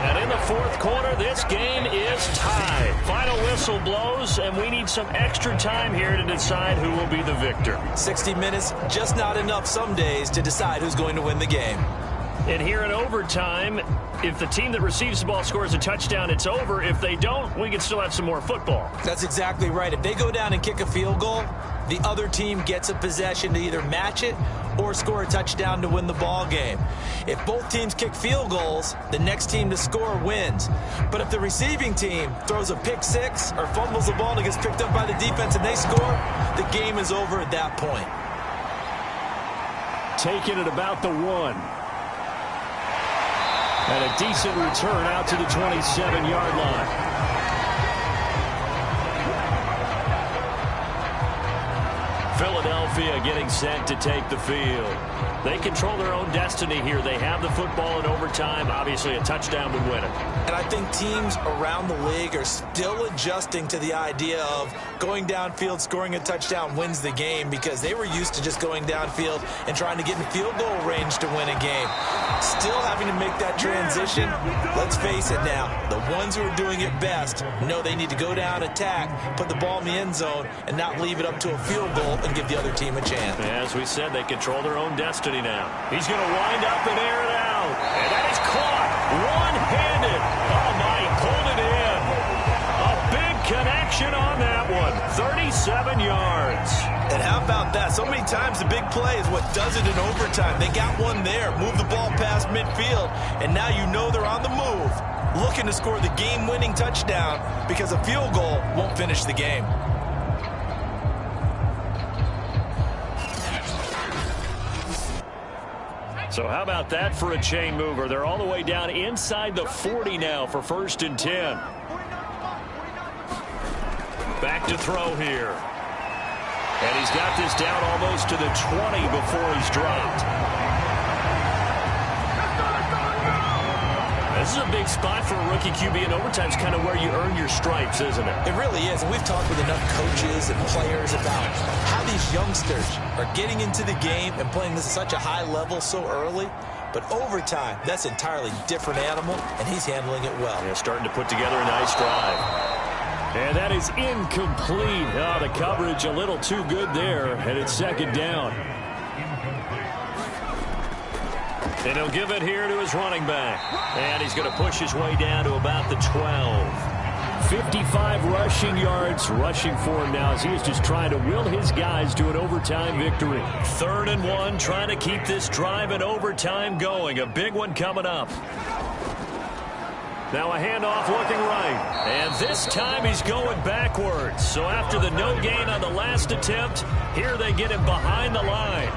And in the fourth quarter, this game is tied. Final whistle blows, and we need some extra time here to decide who will be the victor. 60 minutes, just not enough some days to decide who's going to win the game. And here in overtime, if the team that receives the ball scores a touchdown, it's over. If they don't, we can still have some more football. That's exactly right. If they go down and kick a field goal, the other team gets a possession to either match it or score a touchdown to win the ball game. If both teams kick field goals, the next team to score wins. But if the receiving team throws a pick six or fumbles the ball and it gets picked up by the defense and they score, the game is over at that point. Taking it about the 1. And a decent return out to the 27-yard line. Philadelphia getting set to take the field. They control their own destiny here. They have the football in overtime. Obviously, a touchdown would win it. And I think teams around the league are still adjusting to the idea of going downfield, scoring a touchdown wins the game because they were used to just going downfield and trying to get in field goal range to win a game. Still having to make that transition. Let's face it now, the ones who are doing it best know they need to go down, attack, put the ball in the end zone, and not leave it up to a field goal and give the other team a chance. As we said, they control their own destiny now. He's going to wind up and air it out. And that is caught one-handed. Oh, my, he pulled it in. A about that? So many times the big play is what does it in overtime. They got one there, move the ball past midfield, and now you know they're on the move, looking to score the game-winning touchdown because a field goal won't finish the game. So how about that for a chain mover? They're all the way down inside the 40 now for 1st and 10. Back to throw here. And he's got this down almost to the 20 before he's dropped. This is a big spot for a rookie QB, and overtime's kind of where you earn your stripes, isn't it? It really is, and we've talked with enough coaches and players about how these youngsters are getting into the game and playing this at such a high level so early. But overtime, that's an entirely different animal, and he's handling it well. Yeah, starting to put together a nice drive. And that is incomplete. Oh, the coverage a little too good there, and it's 2nd down. And he'll give it here to his running back. And he's going to push his way down to about the 12. 55 rushing yards, rushing for him now as he is just trying to will his guys to an overtime victory. 3rd and 1, trying to keep this drive in overtime going. A big one coming up. Now a handoff looking right. And this time he's going backwards. So after the no gain on the last attempt, here they get him behind the line.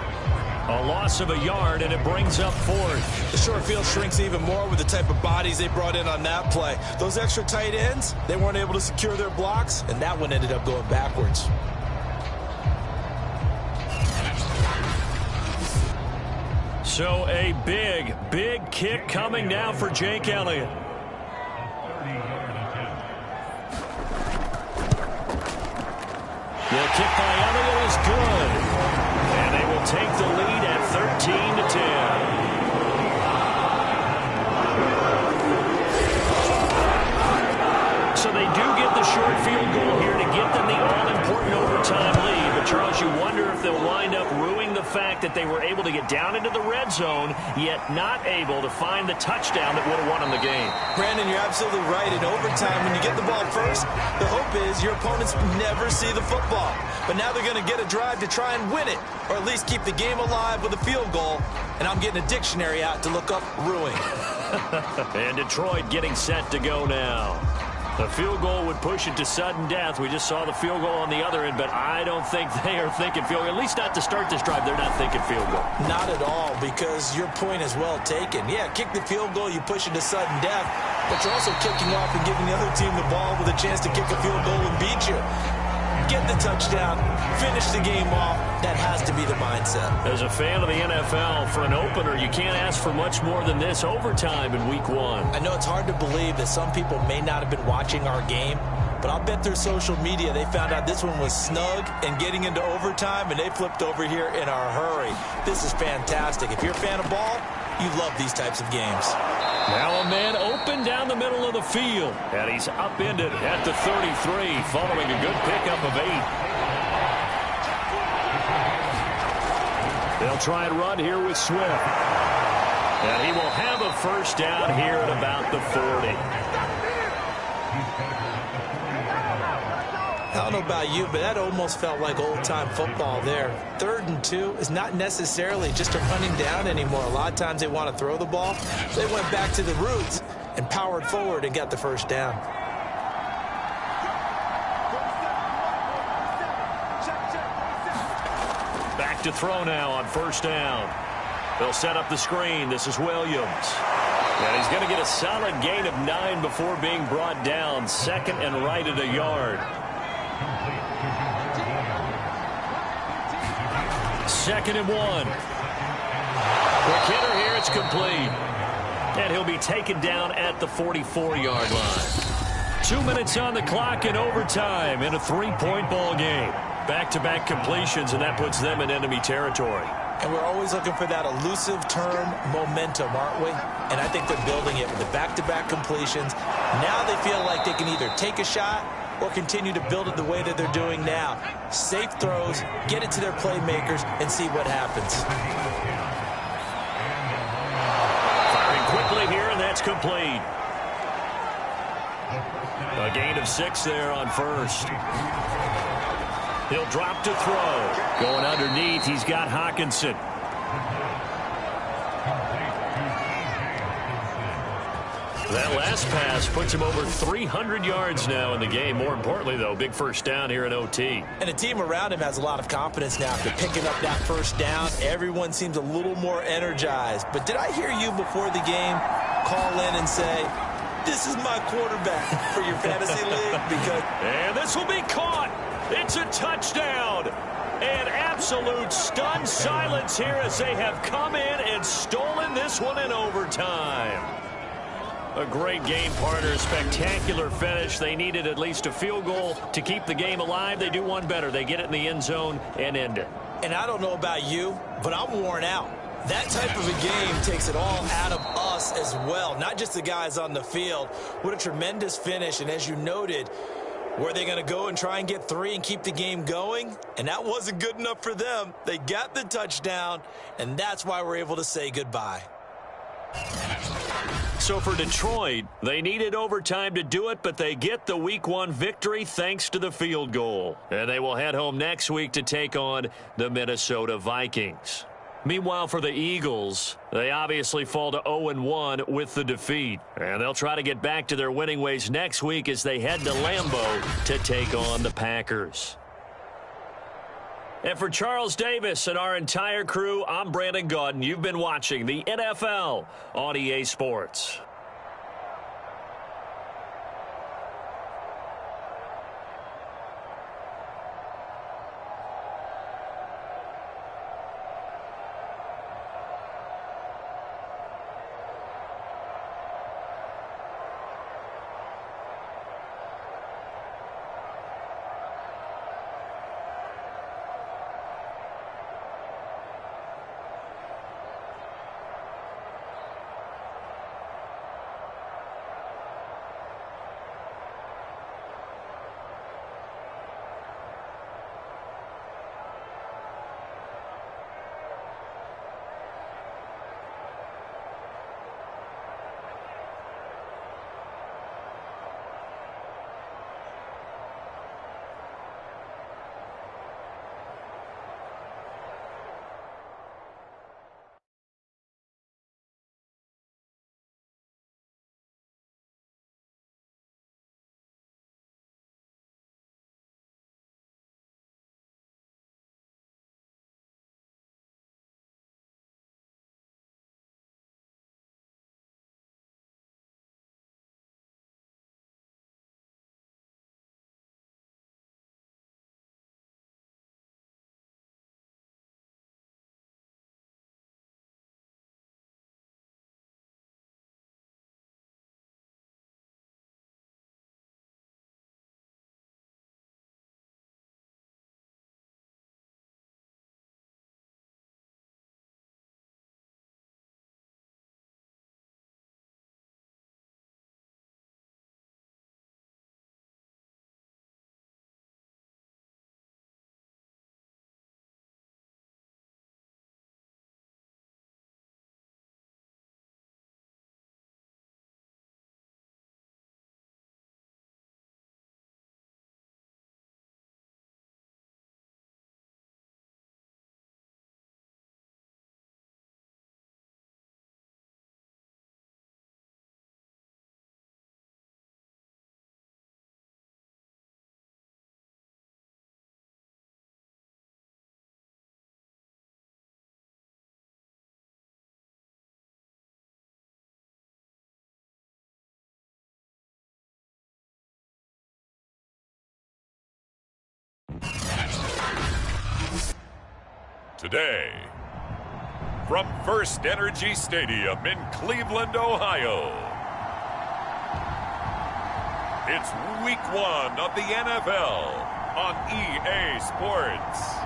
A loss of a yard, and it brings up 4th. The short field shrinks even more with the type of bodies they brought in on that play. Those extra tight ends, they weren't able to secure their blocks, and that one ended up going backwards. So a big, big kick coming now for Jake Elliott. The kick by Elliott is good. And they will take the lead at 13-10. So they do get the short field goal here to get them the all-important overtime lead. But, Charles, you wonder if they'll wind up ruining the fact that they were able to get down into the red zone, yet not able to find the touchdown that would have won them the game. Brandon, you're absolutely right. In overtime, when you get the ball first, the hope is your opponents never see the football. But now they're going to get a drive to try and win it, or at least keep the game alive with a field goal. And I'm getting a dictionary out to look up ruin. And Detroit getting set to go now. The field goal would push it to sudden death. We just saw the field goal on the other end, but I don't think they are thinking field goal. At least not to start this drive. They're not thinking field goal. Not at all, because your point is well taken. Yeah, kick the field goal, you push it to sudden death, but you're also kicking off and giving the other team the ball with a chance to kick a field goal and beat you. Get the touchdown, finish the game off. That has to be the mindset. As a fan of the NFL, for an opener, you can't ask for much more than this overtime in Week 1. I know it's hard to believe that some people may not have been watching our game, but I'll bet through social media they found out this one was snug and getting into overtime, and they flipped over here in a hurry. This is fantastic. If you're a fan of ball, you love these types of games. Now a man open down the middle of the field, and he's upended at the 33 following a good pickup of 8. They'll try and run here with Swift. And he will have a first down here at about the 40. I don't know about you, but that almost felt like old-time football there. 3rd and 2 is not necessarily just a running down anymore. A lot of times they want to throw the ball. They went back to the roots and powered forward and got the first down. Back to throw now on first down. They'll set up the screen. This is Williams. And he's going to get a solid gain of 9 before being brought down. 2nd and right at a yard. 2nd and 1. Quick hitter here. It's complete. And he'll be taken down at the 44-yard line. 2 minutes on the clock in overtime in a 3-point ball game. Back-to-back completions, and that puts them in enemy territory. And we're always looking for that elusive term momentum, aren't we? And I think they're building it with the back-to-back completions. Now they feel like they can either take a shot or continue to build it the way that they're doing now. Safe throws, get it to their playmakers, and see what happens. Firing quickly here, and that's complete. A gain of 6 there on first. He'll drop to throw. Going underneath, he's got Hawkinson. That last pass puts him over 300 yards now in the game. More importantly, though, big first down here in OT. And the team around him has a lot of confidence now after picking up that first down. Everyone seems a little more energized. But did I hear you before the game call in and say, this is my quarterback for your fantasy league? And this will be caught. It's a touchdown. An absolute stunned silence here as they have come in and stolen this one in overtime. A great game, partner. Spectacular finish. They needed at least a field goal to keep the game alive. They do one better. They get it in the end zone and end it. And I don't know about you, but I'm worn out. That type of a game takes it all out of us as well, not just the guys on the field. What a tremendous finish. And as you noted, were they going to go and try and get 3 and keep the game going? And that wasn't good enough for them. They got the touchdown, and that's why we're able to say goodbye. So for Detroit, they needed overtime to do it, but they get the Week 1 victory thanks to the field goal. And they will head home next week to take on the Minnesota Vikings. Meanwhile, for the Eagles, they obviously fall to 0-1 with the defeat. And they'll try to get back to their winning ways next week as they head to Lambeau to take on the Packers. And for Charles Davis and our entire crew, I'm Brandon Gaudin. You've been watching the NFL on EA Sports. Today, from First Energy Stadium in Cleveland, Ohio, it's Week 1 of the NFL on EA Sports.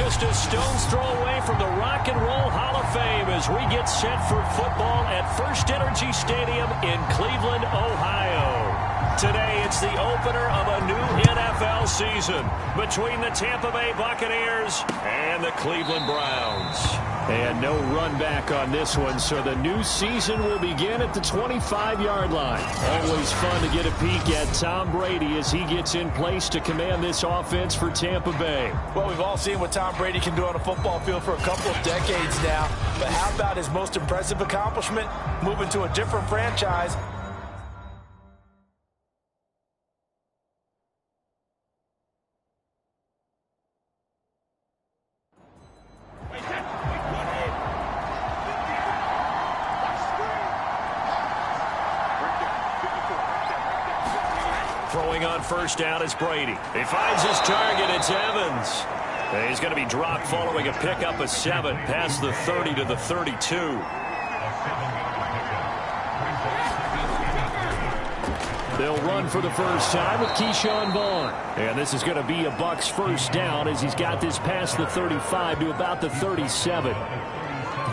just a stone's throw away from the Rock and Roll Hall of Fame as we get set for football at First Energy Stadium in Cleveland, Ohio. Today, it's the opener of a new NFL season between the Tampa Bay Buccaneers and the Cleveland Browns. And no run back on this one, so the new season will begin at the 25-yard line. Always fun to get a peek at Tom Brady as he gets in place to command this offense for Tampa Bay. Well, we've all seen what Tom Brady can do on a football field for a couple of decades now. But how about his most impressive accomplishment? Moving to a different franchise. Throwing on first down is Brady. He finds his target. It's Evans. He's going to be dropped following a pickup of 7 past the 30 to the 32. They'll run for the first time with Keyshawn Vaughn. And this is going to be a Bucs first down as he's got this past the 35 to about the 37.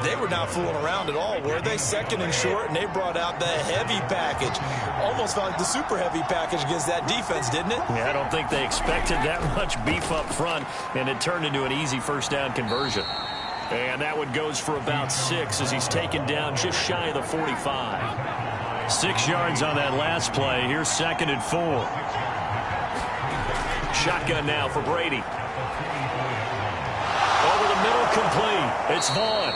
They were not fooling around at all, were they? Second and short, and they brought out the heavy package. Almost felt like the super heavy package against that defense, didn't it? Yeah, I don't think they expected that much beef up front, and it turned into an easy first down conversion. And that one goes for about 6 as he's taken down just shy of the 45. 6 yards on that last play. Here's 2nd and 4. Shotgun now for Brady. Over the middle, complete. It's Vaughn.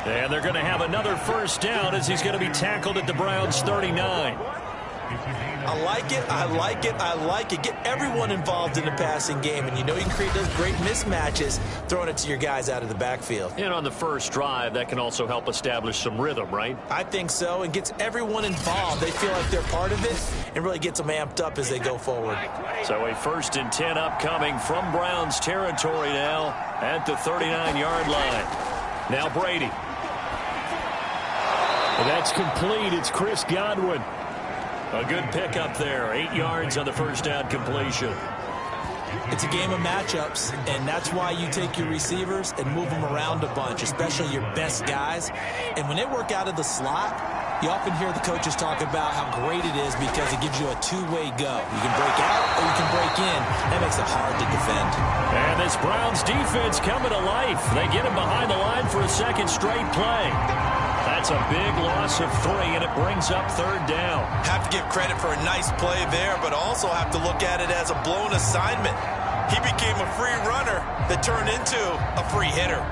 And they're going to have another first down as he's going to be tackled at the Browns' 39. I like it, I like it, I like it. Get everyone involved in the passing game, and you know you can create those great mismatches throwing it to your guys out of the backfield. And on the first drive, that can also help establish some rhythm, right? I think so, and gets everyone involved. They feel like they're part of it, and really gets them amped up as they go forward. So a 1st and 10 upcoming from Browns territory now at the 39-yard line. Now Brady. And that's complete. It's Chris Godwin. A good pickup there. 8 yards on the first down completion. It's a game of matchups, and that's why you take your receivers and move them around a bunch, especially your best guys. And when they work out of the slot, you often hear the coaches talk about how great it is because it gives you a two-way go. You can break out or you can break in. That makes it hard to defend. And this Browns defense coming to life. They get him behind the line for a second straight play. That's a big loss of 3, and it brings up 3rd down. Have to give credit for a nice play there, but also have to look at it as a blown assignment. He became a free runner that turned into a free hitter.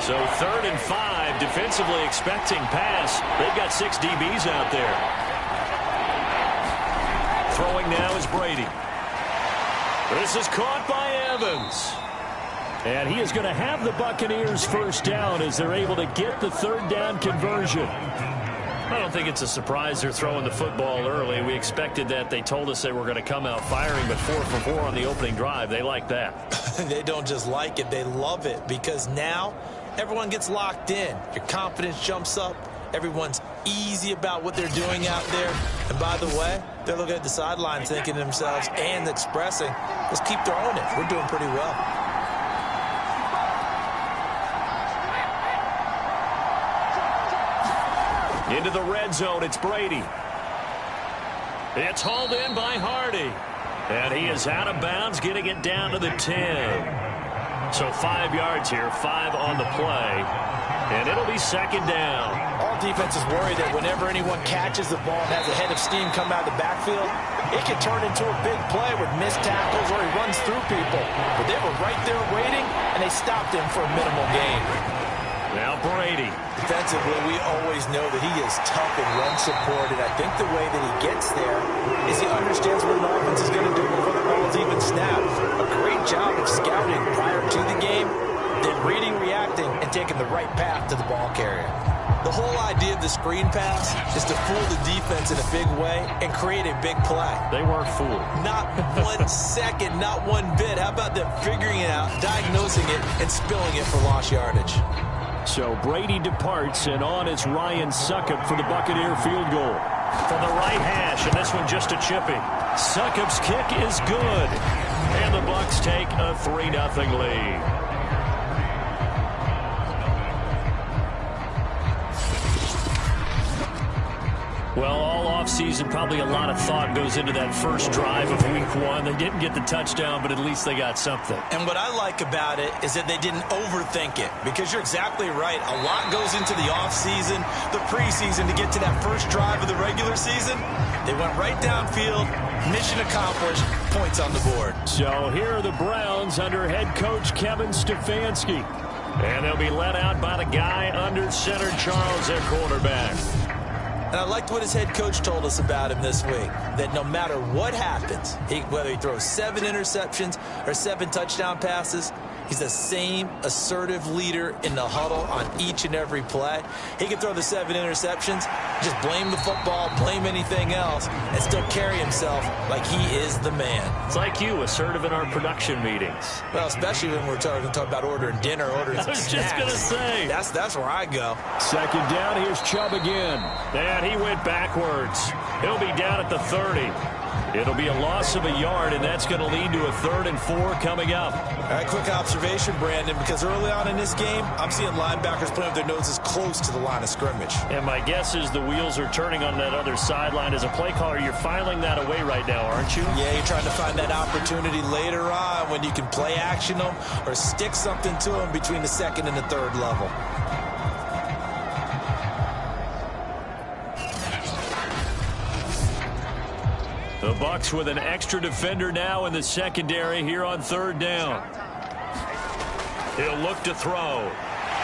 So 3rd and 5, defensively expecting pass. They've got 6 DBs out there. Throwing now is Brady. This is caught by Evans. And he is going to have the Buccaneers first down as they're able to get the 3rd down conversion. I don't think it's a surprise they're throwing the football early. We expected that. They told us they were going to come out firing, but 4 for 4 on the opening drive. They like that. They don't just like it, they love it, because now everyone gets locked in. Your confidence jumps up. Everyone's easy about what they're doing out there. And by the way, they're looking at the sidelines thinking to themselves and expressing, let's keep throwing it. We're doing pretty well. Into the red zone, it's Brady. It's hauled in by Hardy. And he is out of bounds, getting it down to the 10. So 5 yards here, 5 on the play. And it'll be 2nd down. All defenses worry that whenever anyone catches the ball and has a head of steam come out of the backfield, it can turn into a big play with missed tackles or he runs through people. But they were right there waiting, and they stopped him for a minimal gain. Now Brady. Defensively, we always know that he is tough in run support, and I think the way that he gets there is he understands what an offense is going to do before the ball is even snapped. A great job of scouting prior to the game, then reading, reacting, and taking the right path to the ball carrier. The whole idea of the screen pass is to fool the defense in a big way and create a big play. They weren't fooled. Not 1 second, not one bit. How about them figuring it out, diagnosing it, and spilling it for lost yardage? So Brady departs, and on is Ryan Succop for the Buccaneer field goal. From the right hash, and this one just a chipping. Succop's kick is good. And the Bucs take a 3-0 lead. Well, all offseason, probably a lot of thought goes into that first drive of Week 1. They didn't get the touchdown, but at least they got something. And what I like about it is that they didn't overthink it, because you're exactly right. A lot goes into the offseason, the preseason, to get to that first drive of the regular season. They went right downfield, mission accomplished, points on the board. So here are the Browns under head coach Kevin Stefanski. And they'll be led out by the guy under center, Charles, their quarterback. And I liked what his head coach told us about him this week, that no matter what happens, whether he throws 7 interceptions or 7 touchdown passes, he's the same assertive leader in the huddle on each and every play. He can throw the 7 interceptions, just blame the football, blame anything else, and still carry himself like he is the man. It's like you, assertive in our production meetings. Well, especially when we're talking about ordering dinner, ordering some snacks. I was just going to say. That's where I go. Second down, here's Chubb again. And he went backwards. He'll be down at the 30. It'll be a loss of a yard, and that's going to lead to a 3rd and 4 coming up. All right, quick observation, Brandon, because early on in this game, I'm seeing linebackers playing with their noses close to the line of scrimmage. And my guess is the wheels are turning on that other sideline. As a play caller, you're filing that away right now, aren't you? Yeah, you're trying to find that opportunity later on when you can play action them or stick something to them between the 2nd and the 3rd level. The Bucs with an extra defender now in the secondary here on 3rd down. He'll look to throw.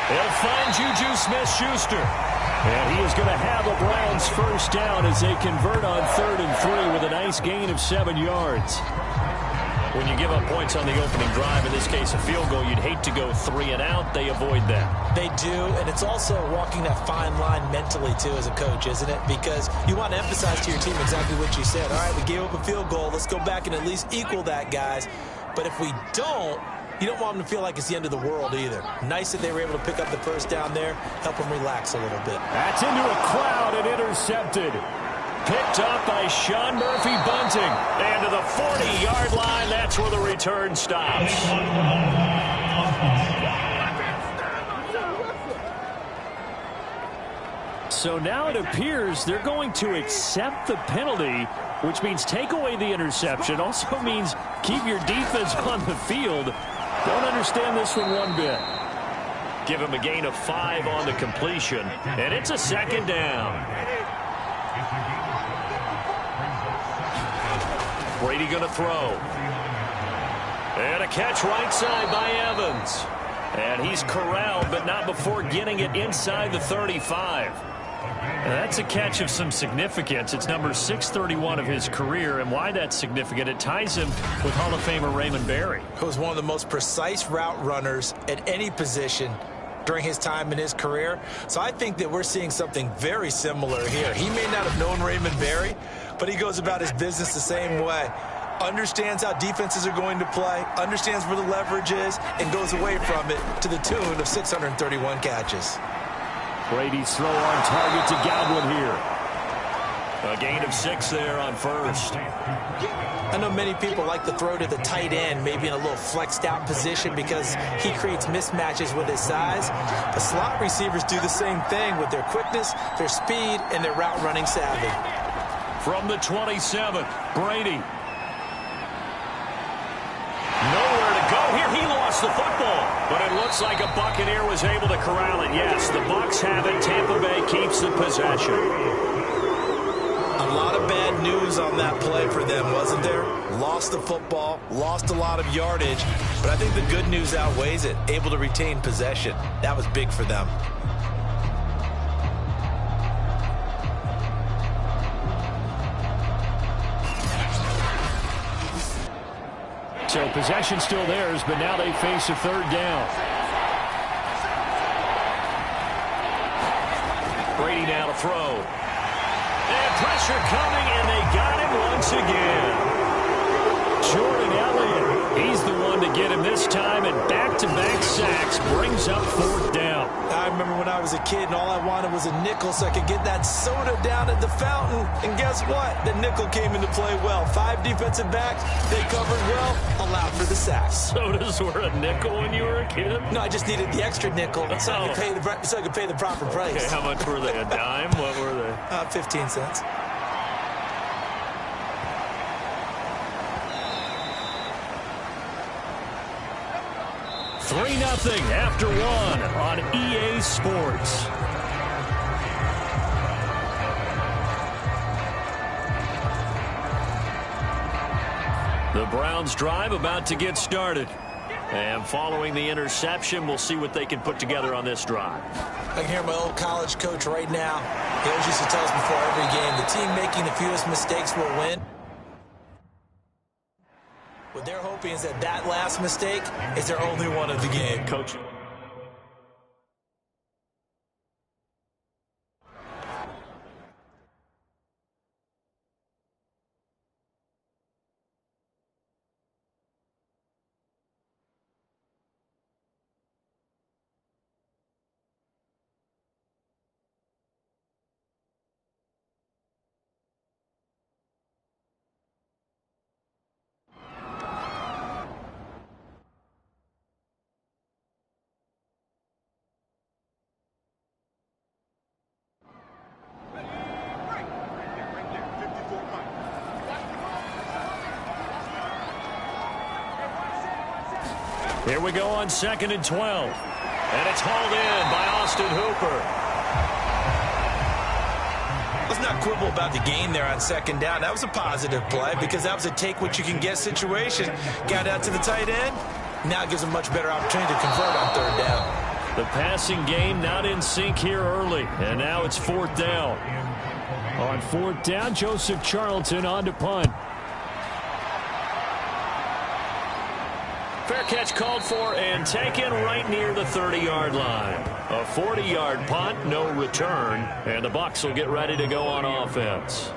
He'll find Juju Smith-Schuster. And he is going to have the Browns first down as they convert on 3rd and 3 with a nice gain of 7 yards. When you give up points on the opening drive, in this case a field goal, you'd hate to go 3 and out. They avoid that. They do, and it's also walking that fine line mentally, too, as a coach, isn't it? Because you want to emphasize to your team exactly what you said. All right, we gave up a field goal. Let's go back and at least equal that, guys. But if we don't, you don't want them to feel like it's the end of the world either. Nice that they were able to pick up the first down there, help them relax a little bit. That's into a crowd and intercepted. Picked up by Sean Murphy-Bunting. And to the 40-yard line, that's where the return stops. So now it appears they're going to accept the penalty, which means take away the interception. Also means keep your defense on the field. Don't understand this one bit. Give him a gain of 5 on the completion. And it's a 2nd down. Brady going to throw. And a catch right side by Evans. And he's corralled, but not before getting it inside the 35. And that's a catch of some significance. It's number 631 of his career, and why that's significant, it ties him with Hall of Famer Raymond Berry. Who was one of the most precise route runners at any position during his time in his career. So I think that we're seeing something very similar here. He may not have known Raymond Berry, but he goes about his business the same way. Understands how defenses are going to play, understands where the leverage is, and goes away from it to the tune of 631 catches. Brady's throw on target to Godwin here. A gain of 6 there on first. I know many people like to throw to the tight end, maybe in a little flexed out position because he creates mismatches with his size. The slot receivers do the same thing with their quickness, their speed, and their route running savvy. From the 27, Brady. Nowhere to go here. He lost the football, but it looks like a Buccaneer was able to corral it. Yes, the Bucs have it. Tampa Bay keeps the possession. A lot of bad news on that play for them, wasn't there? Lost the football, lost a lot of yardage, but I think the good news outweighs it. Able to retain possession. That was big for them. So possession still theirs, but now they face a 3rd down. Brady now to throw. And pressure coming, and they got him once again. Jordan Elliott, he's the one to get him this time, and back-to-back sacks brings up 4th down. I remember when I was a kid and all I wanted was a nickel so I could get that soda down at the fountain. And guess what? The nickel came into play well. 5 defensive backs, they covered well, allowed for the sacks. Sodas were a nickel when you were a kid? No, I just needed the extra nickel so I could pay the proper price. Okay, how much were they? A dime? What were they? 15 cents. Three 3-0 after 1 on EA Sports. The Browns drive about to get started. And following the interception, we'll see what they can put together on this drive. I can hear my old college coach right now. He always used to tell us before every game, the team making the fewest mistakes will win. What they're hoping is that that last mistake is their only one of the game. Coach. Here we go on 2nd and 12. And it's hauled in by Austin Hooper. Let's not quibble about the gain there on 2nd down. That was a positive play because that was a take-what-you-can-get situation. Got out to the tight end. Now it gives a much better opportunity to convert on 3rd down. The passing game not in sync here early. And now it's 4th down. On 4th down, Joseph Charlton on to punt. Fair catch called for and taken right near the 30-yard line. A 40-yard punt, no return, and the Bucs will get ready to go on offense.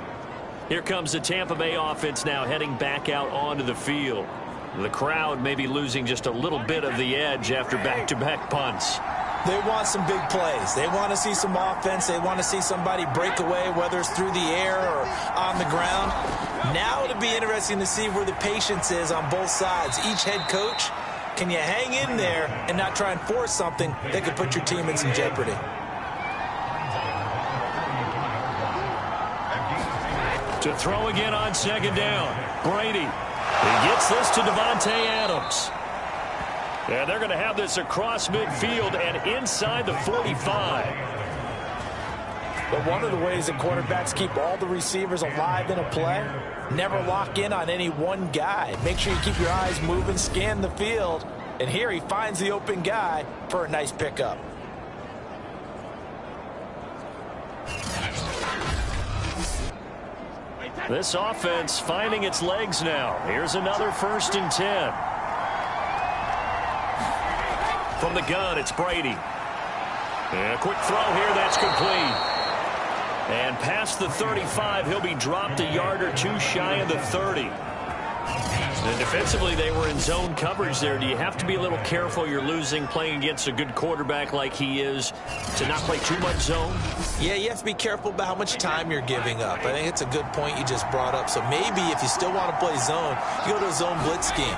Here comes the Tampa Bay offense now heading back out onto the field. The crowd may be losing just a little bit of the edge after back-to-back punts. They want some big plays. They want to see some offense. They want to see somebody break away, whether it's through the air or on the ground. Now it'll be interesting to see where the patience is on both sides. Each head coach, can you hang in there and not try and force something that could put your team in some jeopardy? To throw again on 2nd down. Brady. He gets this to Devontae Adams. And they're going to have this across midfield and inside the 45. But one of the ways that quarterbacks keep all the receivers alive in a play, never lock in on any one guy. Make sure you keep your eyes moving, scan the field. And here he finds the open guy for a nice pickup. This offense finding its legs now. Here's another 1st and 10. From the gun, it's Brady. And a quick throw here, that's complete. And past the 35, he'll be dropped a yard or two shy of the 30. And defensively, they were in zone coverage there. Do you have to be a little careful you're losing playing against a good quarterback like he is to not play too much zone? Yeah, you have to be careful about how much time you're giving up. I think it's a good point you just brought up. So maybe if you still want to play zone, you go to a zone blitz scheme.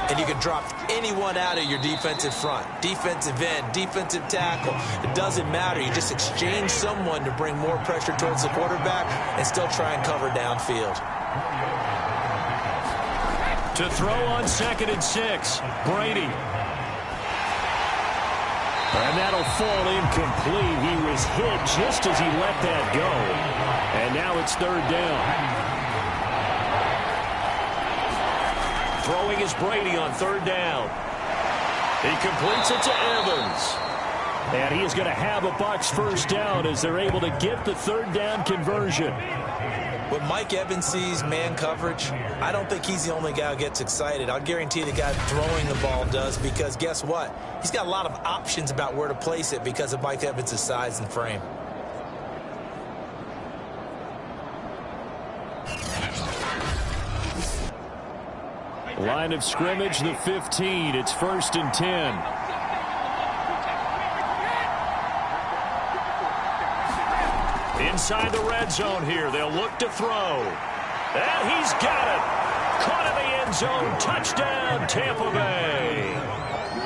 And you can drop anyone out of your defensive front. Defensive end, defensive tackle. It doesn't matter. You just exchange someone to bring more pressure towards the quarterback and still try and cover downfield. To throw on 2nd and 6, Brady. And that'll fall incomplete. He was hit just as he let that go. And now it's 3rd down. Throwing is Brady on 3rd down. He completes it to Evans. And he is going to have a Bucs 1st down as they're able to get the 3rd down conversion. When Mike Evans sees man coverage, I don't think he's the only guy who gets excited. I'll guarantee the guy throwing the ball does, because guess what? He's got a lot of options about where to place it because of Mike Evans' size and frame. Line of scrimmage, the 15. It's 1st and 10. Inside the red zone here. They'll look to throw. And he's got it. Caught in the end zone. Touchdown, Tampa Bay.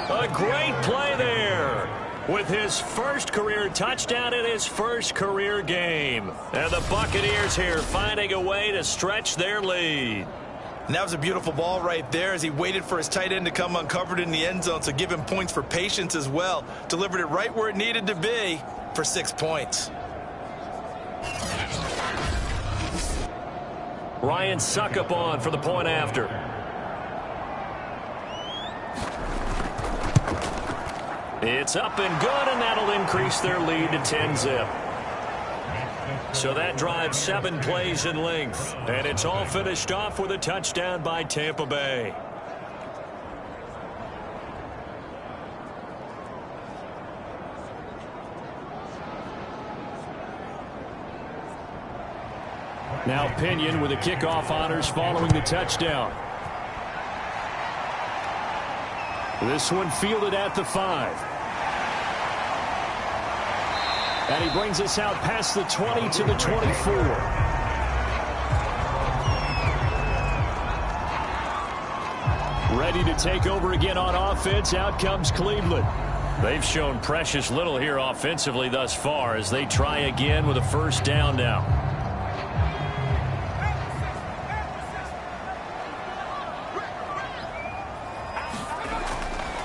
A great play there with his first career touchdown in his first career game. And the Buccaneers here finding a way to stretch their lead. And that was a beautiful ball right there as he waited for his tight end to come uncovered in the end zone, so give him points for patience as well. Delivered it right where it needed to be for 6 points. Ryan Suckup on for the point after. It's up and good, and that'll increase their lead to 10-zip. So that drives 7 plays in length, and it's all finished off with a touchdown by Tampa Bay. Now Pinion with the kickoff honors following the touchdown. This one fielded at the 5. And he brings us out past the 20 to the 24. Ready to take over again on offense. Out comes Cleveland. They've shown precious little here offensively thus far as they try again with a first down now.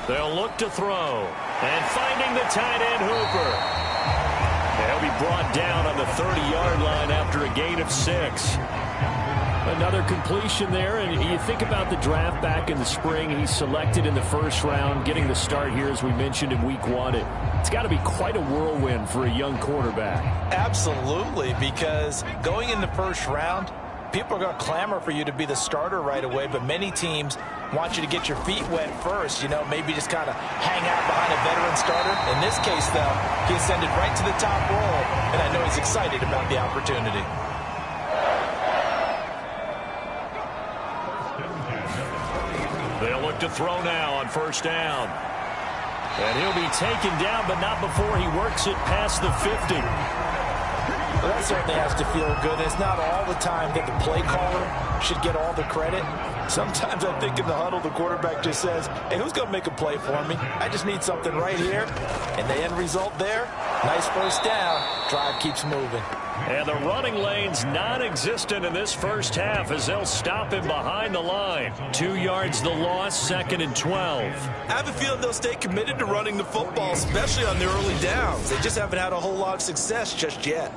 They'll look to throw. And finding the tight end Hooper. They'll be brought down on the 30-yard line after a gain of 6. Another completion there, and you think about the draft back in the spring. He's selected in the first round, getting the start here, as we mentioned, in week 1. It's got to be quite a whirlwind for a young quarterback. Absolutely, because going in the first round, people are going to clamor for you to be the starter right away, but many teams want you to get your feet wet first, maybe just kind of hang out behind a veteran starter. In this case, though, he ascended right to the top role, and I know he's excited about the opportunity. They'll look to throw now on first down. And he'll be taken down, but not before he works it past the 50. Well, that certainly has to feel good. It's not all the time that the play caller should get all the credit. Sometimes I think in the huddle, the quarterback just says, hey, who's going to make a play for me? I just need something right here. And the end result there, nice first down. Drive keeps moving. And the running lane's non-existent in this first half as they'll stop him behind the line. 2 yards the loss, 2nd and 12. I have a feeling they'll stay committed to running the football, especially on the early downs. They just haven't had a whole lot of success just yet.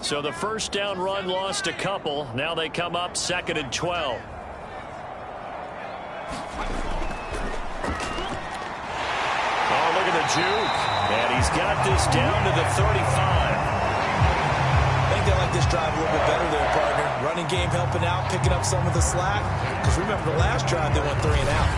So the first down run lost a couple. Now they come up 2nd and 12. Oh, look at the juke. And he's got this down to the 35. I think they like this drive a little bit better there, partner. Running game helping out, picking up some of the slack. Because remember the last drive, they went 3 and out.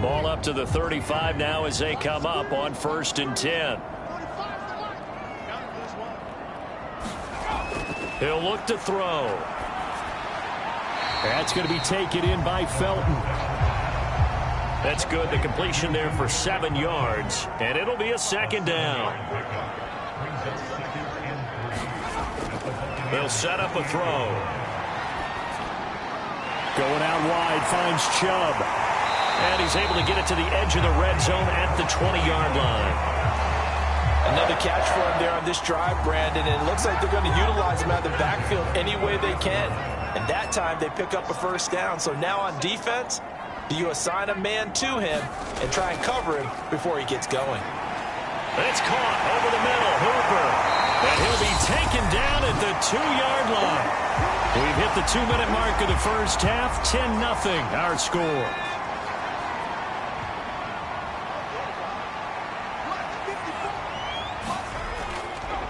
Ball up to the 35 now as they come up on 1st and 10. He'll look to throw. That's going to be taken in by Felton. That's good. The completion there for 7 yards. And it'll be a 2nd down. They'll set up a throw. Going out wide, finds Chubb. And he's able to get it to the edge of the red zone at the 20-yard line. Another catch for him there on this drive, Brandon. And it looks like they're going to utilize him out of the backfield any way they can. And that time they pick up a first down. So now on defense, do you assign a man to him and try and cover him before he gets going? It's caught over the middle. Hooper. And he'll be taken down at the 2-yard line. We've hit the 2-minute mark of the first half. 10-0 our score.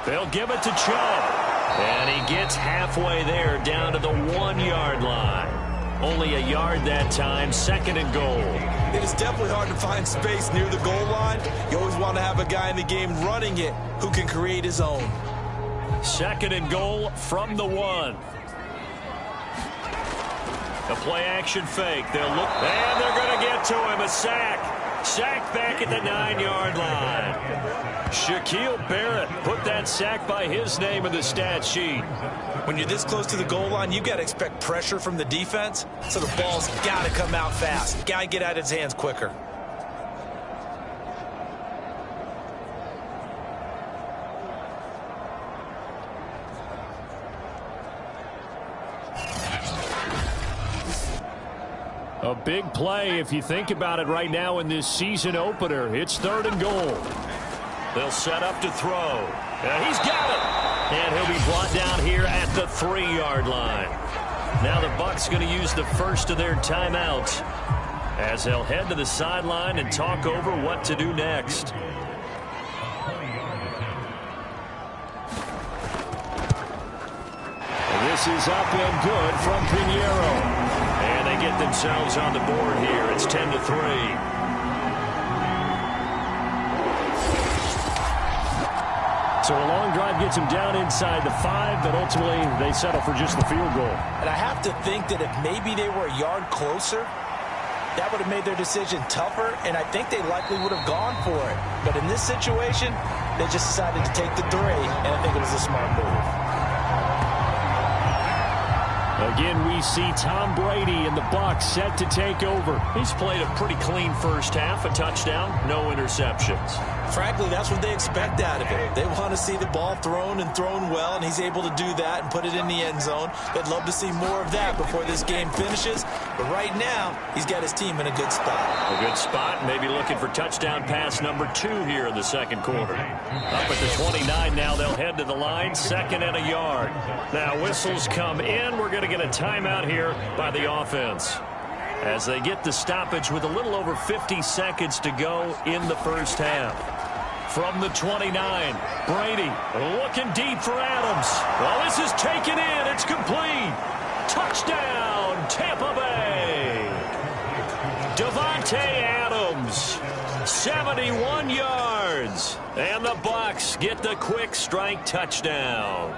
They'll give it to Chubb. And he gets halfway there down to the 1-yard line. Only a yard that time, 2nd and goal. It is definitely hard to find space near the goal line. You always want to have a guy in the game running it who can create his own. 2nd and goal from the 1. A play-action fake. They'll look, and they're going to get to him. A sack. Sack back at the 9-yard line. Shaquille Barrett put that sack by his name in the stat sheet. When you're this close to the goal line, you've got to expect pressure from the defense, so the ball's got to come out fast. Got to get out of his hands quicker. A big play if you think about it right now in this season opener. It's 3rd and goal. They'll set up to throw. He's got it. And he'll be brought down here at the 3-yard line. Now the Bucs going to use the first of their timeouts as they'll head to the sideline and talk over what to do next. This is up and good from Pinheiro. And they get themselves on the board here. It's 10-3. So a long drive gets them down inside the 5, but ultimately they settle for just the field goal. And I have to think that if maybe they were a yard closer, that would have made their decision tougher, and I think they likely would have gone for it. But in this situation, they just decided to take the 3, and I think it was a smart move. Again, we see Tom Brady and the Bucs set to take over. He's played a pretty clean first half, a touchdown, no interceptions. Frankly, that's what they expect out of him. They want to see the ball thrown and thrown well, and he's able to do that and put it in the end zone. They'd love to see more of that before this game finishes. But right now, he's got his team in a good spot. A good spot, maybe looking for touchdown pass number 2 here in the second quarter. Up at the 29 now, they'll head to the line, 2nd and a yard. Now whistles come in. We're going to get a timeout here by the offense as they get the stoppage with a little over 50 seconds to go in the first half. From the 29, Brady looking deep for Adams. Well, this is taken in. It's complete. Touchdown, Tampa Bay. Davante Adams, 71 yards. And the Bucs get the quick strike touchdown.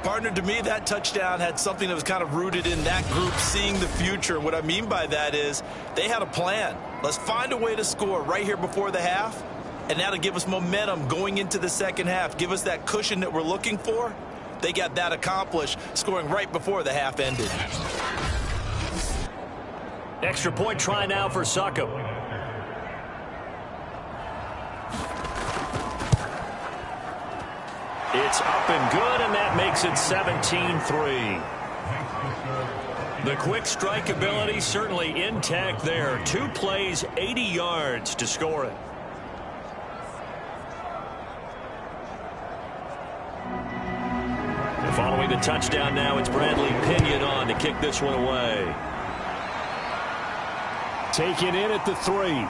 Partner, to me, that touchdown had something that was kind of rooted in that group seeing the future. What I mean by that is they had a plan. Let's find a way to score right here before the half, and that'll give us momentum going into the second half, give us that cushion that we're looking for. They got that accomplished, scoring right before the half ended. Extra point try now for Succop. It's up and good, and that makes it 17-3. The quick strike ability certainly intact there. 2 plays, 80 yards to score it. And following the touchdown now, it's Bradley Pinion on to kick this one away. Taken in at the 3.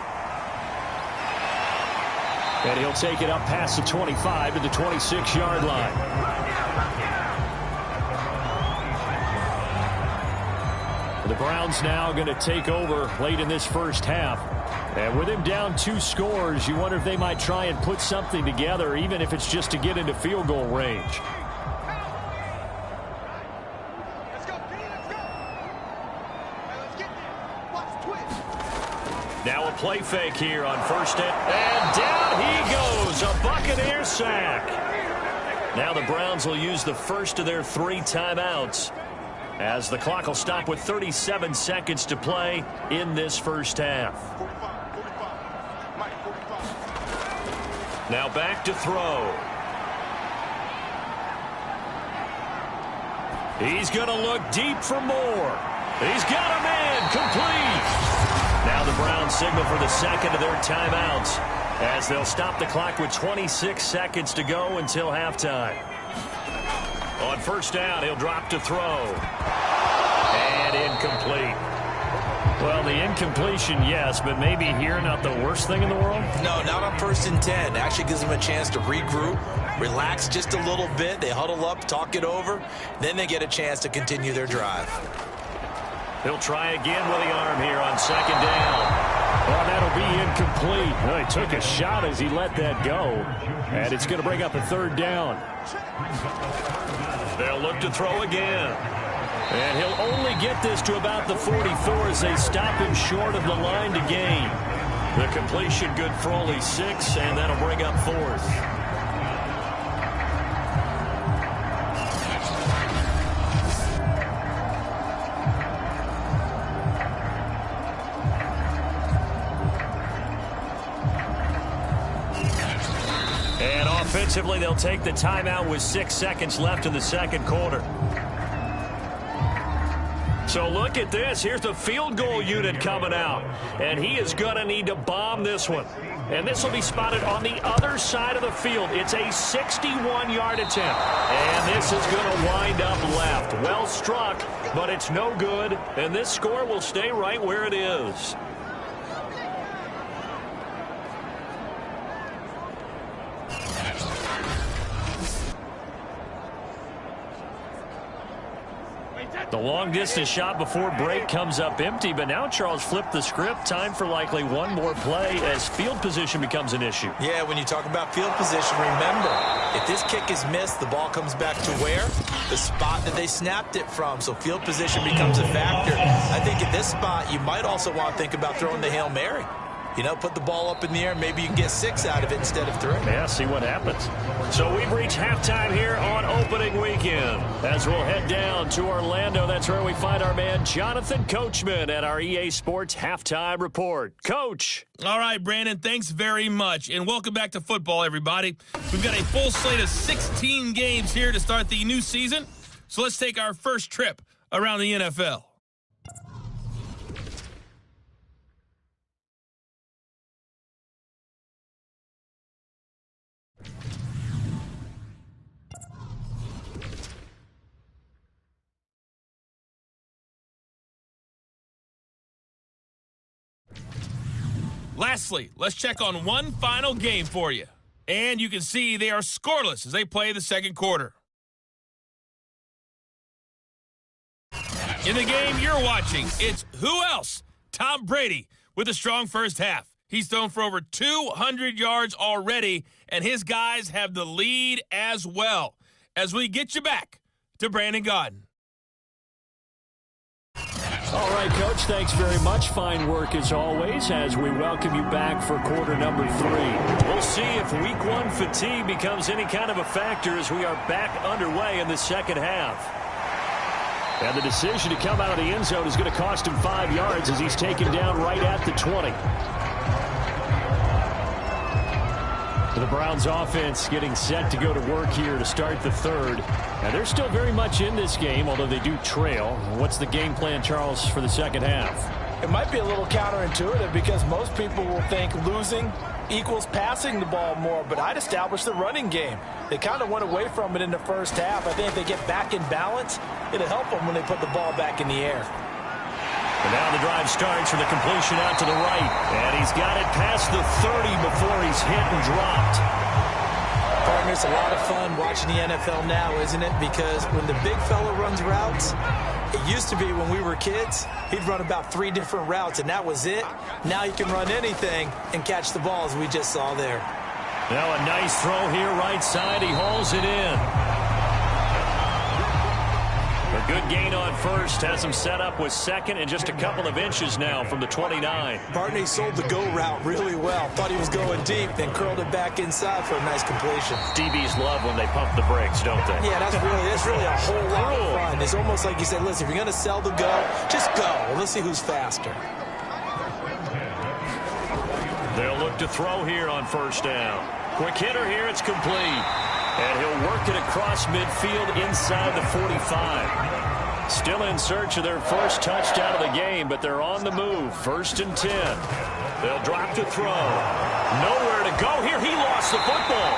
And he'll take it up past the 25 to the 26-yard line. The Browns now going to take over late in this first half. And with him down 2 scores, you wonder if they might try and put something together, even if it's just to get into field goal range. Now a play fake here on first and down he goes. A Buccaneer sack. Now the Browns will use the first of their 3 timeouts as the clock will stop with 37 seconds to play in this first half. Now back to throw. He's going to look deep for more. He's got a man complete. Now the Browns signal for the second of their timeouts as they'll stop the clock with 26 seconds to go until halftime. On first down, he'll drop to throw. And incomplete. Well, the incompletion, yes, but maybe here not the worst thing in the world? No, not on 1st and 10. Actually gives them a chance to regroup, relax just a little bit. They huddle up, talk it over. Then they get a chance to continue their drive. He'll try again with the arm here on second down. Well, that'll be incomplete. Well, he took a shot as he let that go. And it's going to bring up a third down. They'll look to throw again. And he'll only get this to about the 44 as they stop him short of the line to gain. The completion good for only 6, and that'll bring up 4th. And offensively, they'll take the timeout with 6 seconds left in the second quarter. So look at this. Here's the field goal unit coming out. And he is going to need to bomb this one. And this will be spotted on the other side of the field. It's a 61-yard attempt. And this is going to wind up left. Well struck, but it's no good. And this score will stay right where it is. The long-distance shot before break comes up empty, but now Charles flipped the script. Time for likely one more play as field position becomes an issue. Yeah, when you talk about field position, remember, if this kick is missed, the ball comes back to where? The spot that they snapped it from, so field position becomes a factor. I think at this spot, you might also want to think about throwing the Hail Mary. You know, put the ball up in the air. Maybe you can get 6 out of it instead of 3. Yeah, see what happens. So we've reached halftime here on opening weekend. As we'll head down to Orlando, that's where we find our man Jonathan Coachman at our EA Sports Halftime Report. Coach. All right, Brandon, thanks very much. And welcome back to football, everybody. We've got a full slate of 16 games here to start the new season. So let's take our first trip around the NFL. Lastly, let's check on one final game for you. And you can see they are scoreless as they play the second quarter. In the game you're watching, it's who else? Tom Brady with a strong first half. He's thrown for over 200 yards already, and his guys have the lead as well. As we get you back to Brandon Gaudin. All right, Coach, thanks very much. Fine work as always as we welcome you back for quarter number 3. We'll see if week 1 fatigue becomes any kind of a factor as we are back underway in the second half. And the decision to come out of the end zone is going to cost him 5 yards as he's taken down right at the 20. The Browns offense getting set to go to work here to start the third. And they're still very much in this game, although they do trail. What's the game plan, Charles, for the second half? It might be a little counterintuitive because most people will think losing equals passing the ball more, but I'd establish the running game. They kind of went away from it in the first half. I think if they get back in balance, it'll help them when they put the ball back in the air. And now the drive starts with a completion out to the right. And he's got it past the 30 before he's hit and dropped. Partner, it's a lot of fun watching the NFL now, isn't it? Because when the big fella runs routes, it used to be when we were kids, he'd run about 3 different routes, and that was it. Now he can run anything and catch the ball, as we just saw there. Now a nice throw here right side. He hauls it in. A good gain on first. Has him set up with second and just a couple of inches now from the 29. Barney sold the go route really well. Thought he was going deep, then curled it back inside for a nice completion. DBs love when they pump the brakes, don't they? Yeah, that's really a whole lot of fun. It's almost like you said, listen, if you're going to sell the go, just go. Well, let's see who's faster. They'll look to throw here on first down. Quick hitter here, it's complete. And he'll work it across midfield inside the 45. Still in search of their first touchdown of the game, but they're on the move. 1st and 10. They'll drop to throw. Nowhere to go here. He lost the football.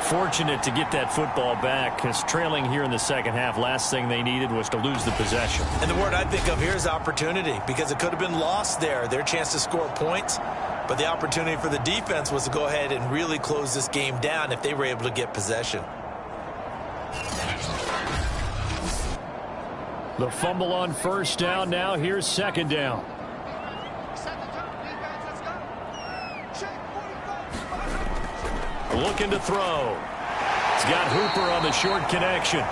Fortunate to get that football back, because trailing here in the second half, last thing they needed was to lose the possession. And the word I think of here is opportunity, because it could have been lost there, their chance to score points. But the opportunity for the defense was to go ahead and really close this game down if they were able to get possession. The fumble on first down. Now here's second down. Looking to throw. He's got Hooper on the short connection.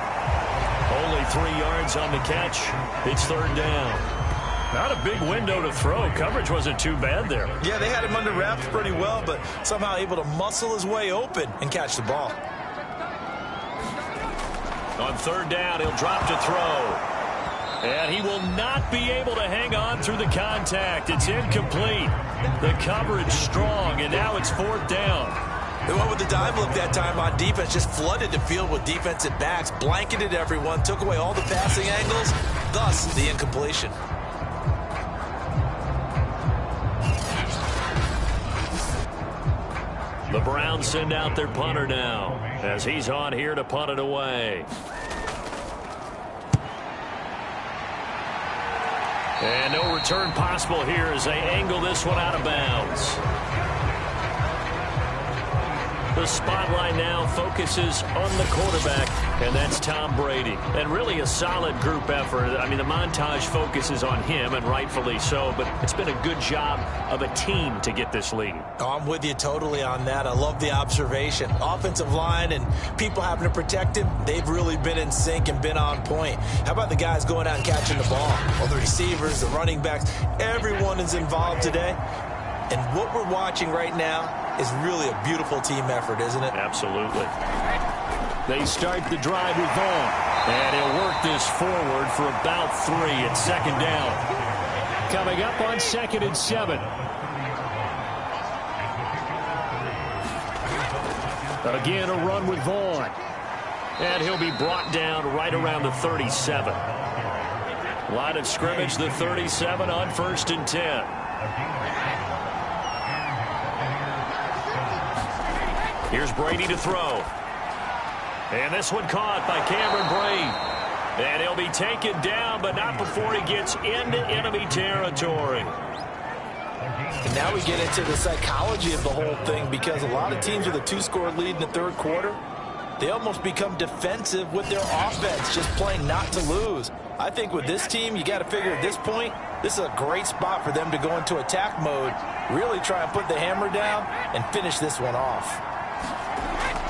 Only 3 yards on the catch. It's third down. Not a big window to throw. Coverage wasn't too bad there. Yeah, they had him under wraps pretty well, but somehow able to muscle his way open and catch the ball. On third down, he'll drop to throw. And he will not be able to hang on through the contact. It's incomplete. The coverage strong, and now it's fourth down. They went with the dime look that time on defense, just flooded the field with defensive backs, blanketed everyone, took away all the passing angles, thus the incompletion. The Browns send out their punter now, as he's on here to punt it away. And no return possible here as they angle this one out of bounds. The spotlight now focuses on the quarterback, and that's Tom Brady. And really a solid group effort. I mean, the montage focuses on him, and rightfully so, but it's been a good job of a team to get this lead. Oh, I'm with you totally on that. I love the observation. Offensive line and people having to protect him, they've really been in sync and been on point. How about the guys going out and catching the ball? Well, the receivers, the running backs, everyone is involved today. And what we're watching right now is really a beautiful team effort, isn't it? Absolutely. They start the drive with Vaughn. And he'll work this forward for about 3 at second down. Coming up on 2nd and 7. Again, a run with Vaughn. And he'll be brought down right around the 37. Line of scrimmage, the 37 on 1st and 10. Here's Brady to throw. And this one caught by Cameron Brate. And he'll be taken down, but not before he gets into enemy territory. And now we get into the psychology of the whole thing, because a lot of teams with a 2-score lead in the third quarter, they almost become defensive with their offense, just playing not to lose. I think with this team, you got to figure at this point, this is a great spot for them to go into attack mode, really try and put the hammer down and finish this one off.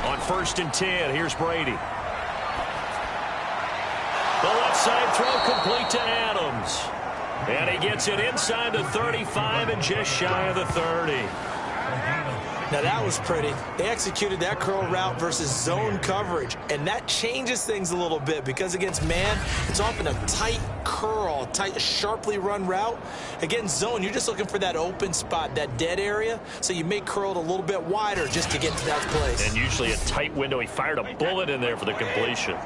On 1st and 10, here's Brady. The left side throw complete to Adams. And he gets it inside the 35 and just shy of the 30. Now that was pretty. They executed that curl route versus zone coverage, and that changes things a little bit, because against man, it's often a tight curl, tight, sharply run route. Against zone, you're just looking for that open spot, that dead area, so you may curl it a little bit wider just to get to that place. And usually a tight window. He fired a bullet in there for the completion.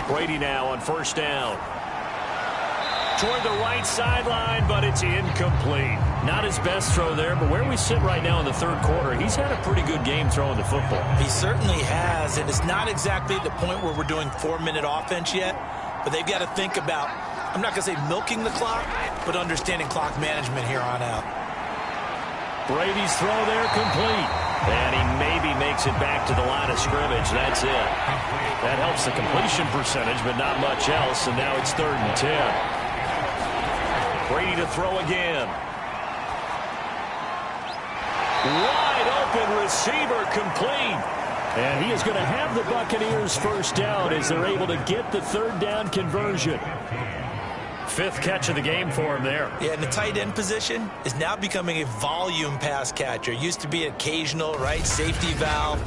Brady now on 1st down. Toward the right sideline, but it's incomplete. Not his best throw there, but where we sit right now in the third quarter, he's had a pretty good game throwing the football. He certainly has, and it's not exactly at the point where we're doing 4-minute offense yet, but they've got to think about, I'm not going to say milking the clock, but understanding clock management here on out. Brady's throw there complete. And he maybe makes it back to the line of scrimmage. That's it. That helps the completion percentage, but not much else, and now it's 3rd and 10. Brady to throw again. Wide open receiver complete. And he is going to have the Buccaneers first down as they're able to get the 3rd down conversion. 5th catch of the game for him there. Yeah, and the tight end position is now becoming a volume pass catcher. Used to be occasional, right? Safety valve.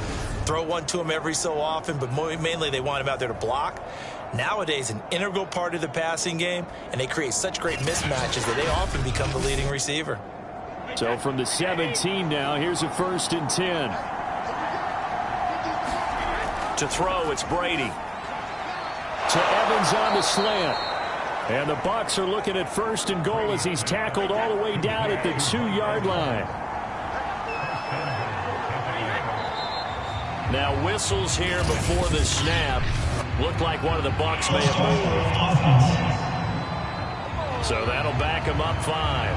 Throw one to him every so often, but mainly they want him out there to block. Nowadays, an integral part of the passing game, and they create such great mismatches that they often become the leading receiver. So from the 17 now, here's a 1st and 10. To throw, it's Brady. To Evans on the slant. And the Bucs are looking at 1st and goal as he's tackled all the way down at the 2-yard line. Now whistles here before the snap. Looked like one of the Bucs may have moved. So that'll back him up 5.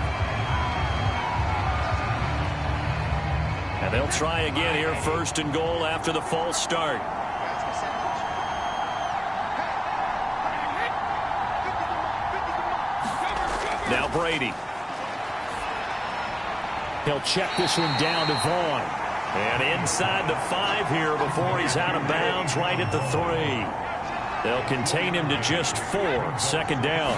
And they'll try again here, 1st and goal after the false start. Now Brady. He'll check this one down to Vaughn. And inside the 5 here before he's out of bounds, right at the 3. They'll contain him to just 4. 2nd down.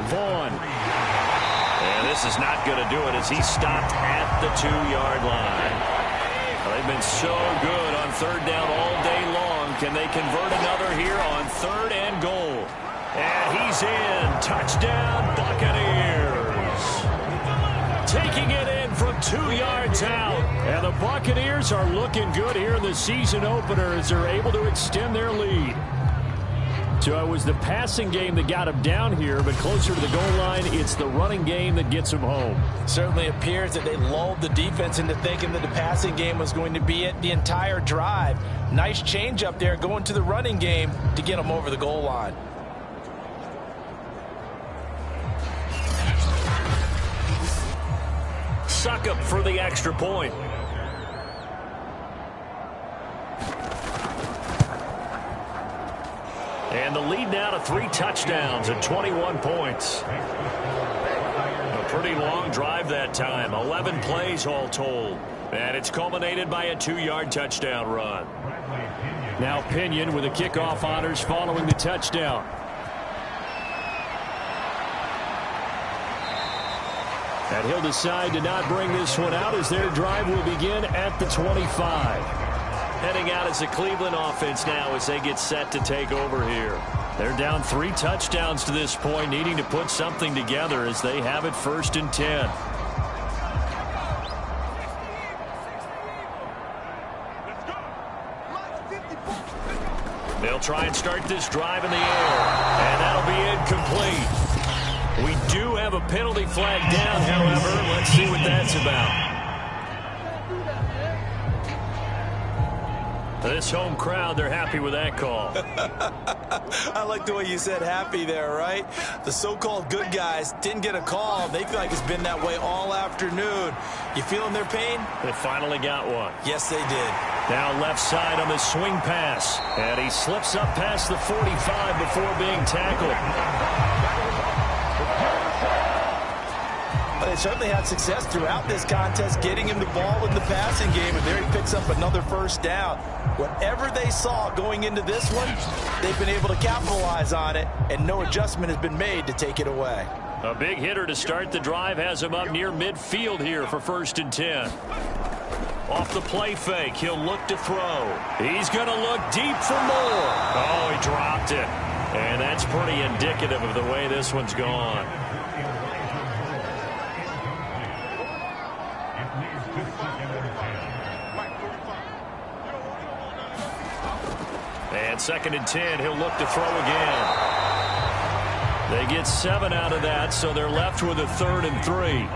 Vaughn. And this is not going to do it as he's stopped at the 2-yard line. They've been so good on 3rd down all day long. Can they convert another here on 3rd and goal? And he's in. Touchdown, Buccaneers. Taking it in from 2 yards out. And the Buccaneers are looking good here in the season opener as they're able to extend their lead. So it was the passing game that got him down here, but closer to the goal line, it's the running game that gets him home. Certainly appears that they lulled the defense into thinking that the passing game was going to be it the entire drive. Nice change up there going to the running game to get them over the goal line. Succop for the extra point. And the lead now to 3 touchdowns and 21 points. A pretty long drive that time. 11 plays all told. And it's culminated by a 2-yard touchdown run. Now Pinion with the kickoff honors following the touchdown. And he'll decide to not bring this one out as their drive will begin at the 25. Heading out as the Cleveland offense now as they get set to take over here. They're down 3 touchdowns to this point, needing to put something together as they have it 1st and 10. They'll try and start this drive in the air, and that'll be incomplete. We do have a penalty flag down, however. Let's see what that's about. This home crowd, they're happy with that call. I like the way you said happy there, right? The so-called good guys didn't get a call. They feel like it's been that way all afternoon. You feeling their pain? They finally got one. Yes, they did. Now left side on the swing pass. And he slips up past the 45 before being tackled. They certainly had success throughout this contest getting him the ball in the passing game, and there he picks up another 1st down. Whatever they saw going into this one, they've been able to capitalize on it, and no adjustment has been made to take it away. A big hitter to start the drive has him up near midfield here for 1st and 10. Off the play fake, he'll look to throw. He's going to look deep for more. Oh, he dropped it. And that's pretty indicative of the way this one's gone. And 2nd and 10, he'll look to throw again. They get 7 out of that, so they're left with a 3rd and 3.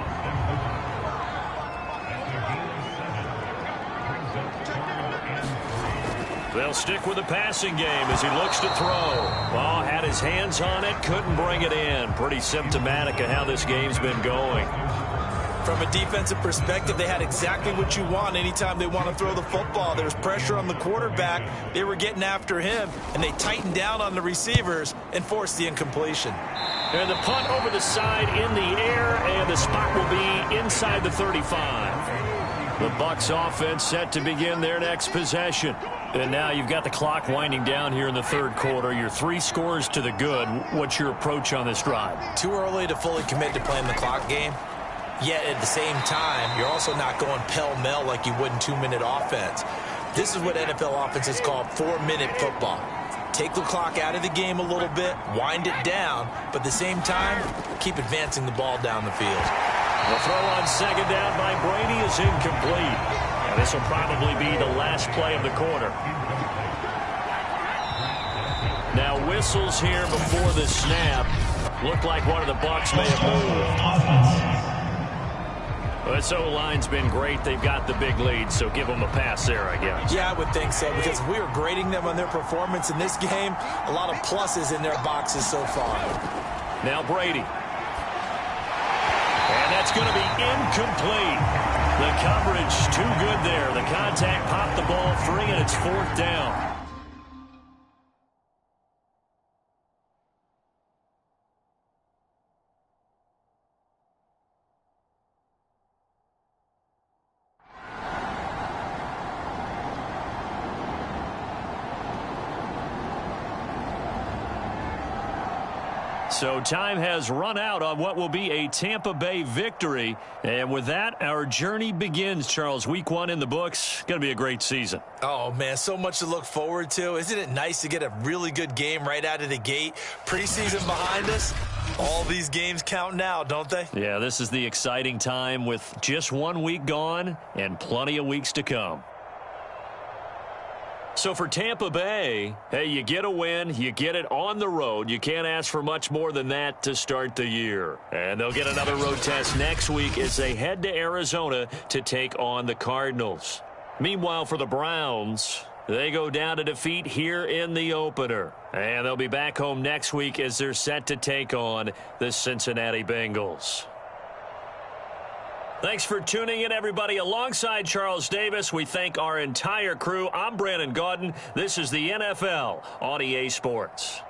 They'll stick with the passing game as he looks to throw. Ball had his hands on it, couldn't bring it in. Pretty symptomatic of how this game's been going. From a defensive perspective, they had exactly what you want anytime they want to throw the football. There's pressure on the quarterback. They were getting after him, and they tightened down on the receivers and forced the incompletion. And the punt over the side in the air, and the spot will be inside the 35. The Bucs offense set to begin their next possession. And now you've got the clock winding down here in the 3rd quarter. You're 3 scores to the good. What's your approach on this drive? Too early to fully commit to playing the clock game. Yet at the same time, you're also not going pell-mell like you would in 2-minute offense. This is what NFL offenses call 4-minute football. Take the clock out of the game a little bit, wind it down, but at the same time, keep advancing the ball down the field. The throw on 2nd down by Brady is incomplete. And this will probably be the last play of the quarter. Now whistles here before the snap. Looked like one of the Bucs may have moved. Well, this O-line's been great. They've got the big lead, so give them a pass there, I guess. Yeah, I would think so, because we are grading them on their performance in this game. A lot of pluses in their boxes so far. Now Brady. And that's going to be incomplete. The coverage too good there. The contact popped the ball free, and it's 4th down. So time has run out on what will be a Tampa Bay victory. And with that, our journey begins, Charles. Week 1 in the books. Going to be a great season. Oh, man, so much to look forward to. Isn't it nice to get a really good game right out of the gate? Preseason behind us. All these games count now, don't they? Yeah, this is the exciting time with just 1 week gone and plenty of weeks to come. So for Tampa Bay, hey, you get a win, you get it on the road. You can't ask for much more than that to start the year. And they'll get another road test next week as they head to Arizona to take on the Cardinals. Meanwhile, for the Browns, they go down to defeat here in the opener. And they'll be back home next week as they're set to take on the Cincinnati Bengals. Thanks for tuning in, everybody. Alongside Charles Davis, we thank our entire crew. I'm Brandon Gaudin. This is the NFL on EA Sports.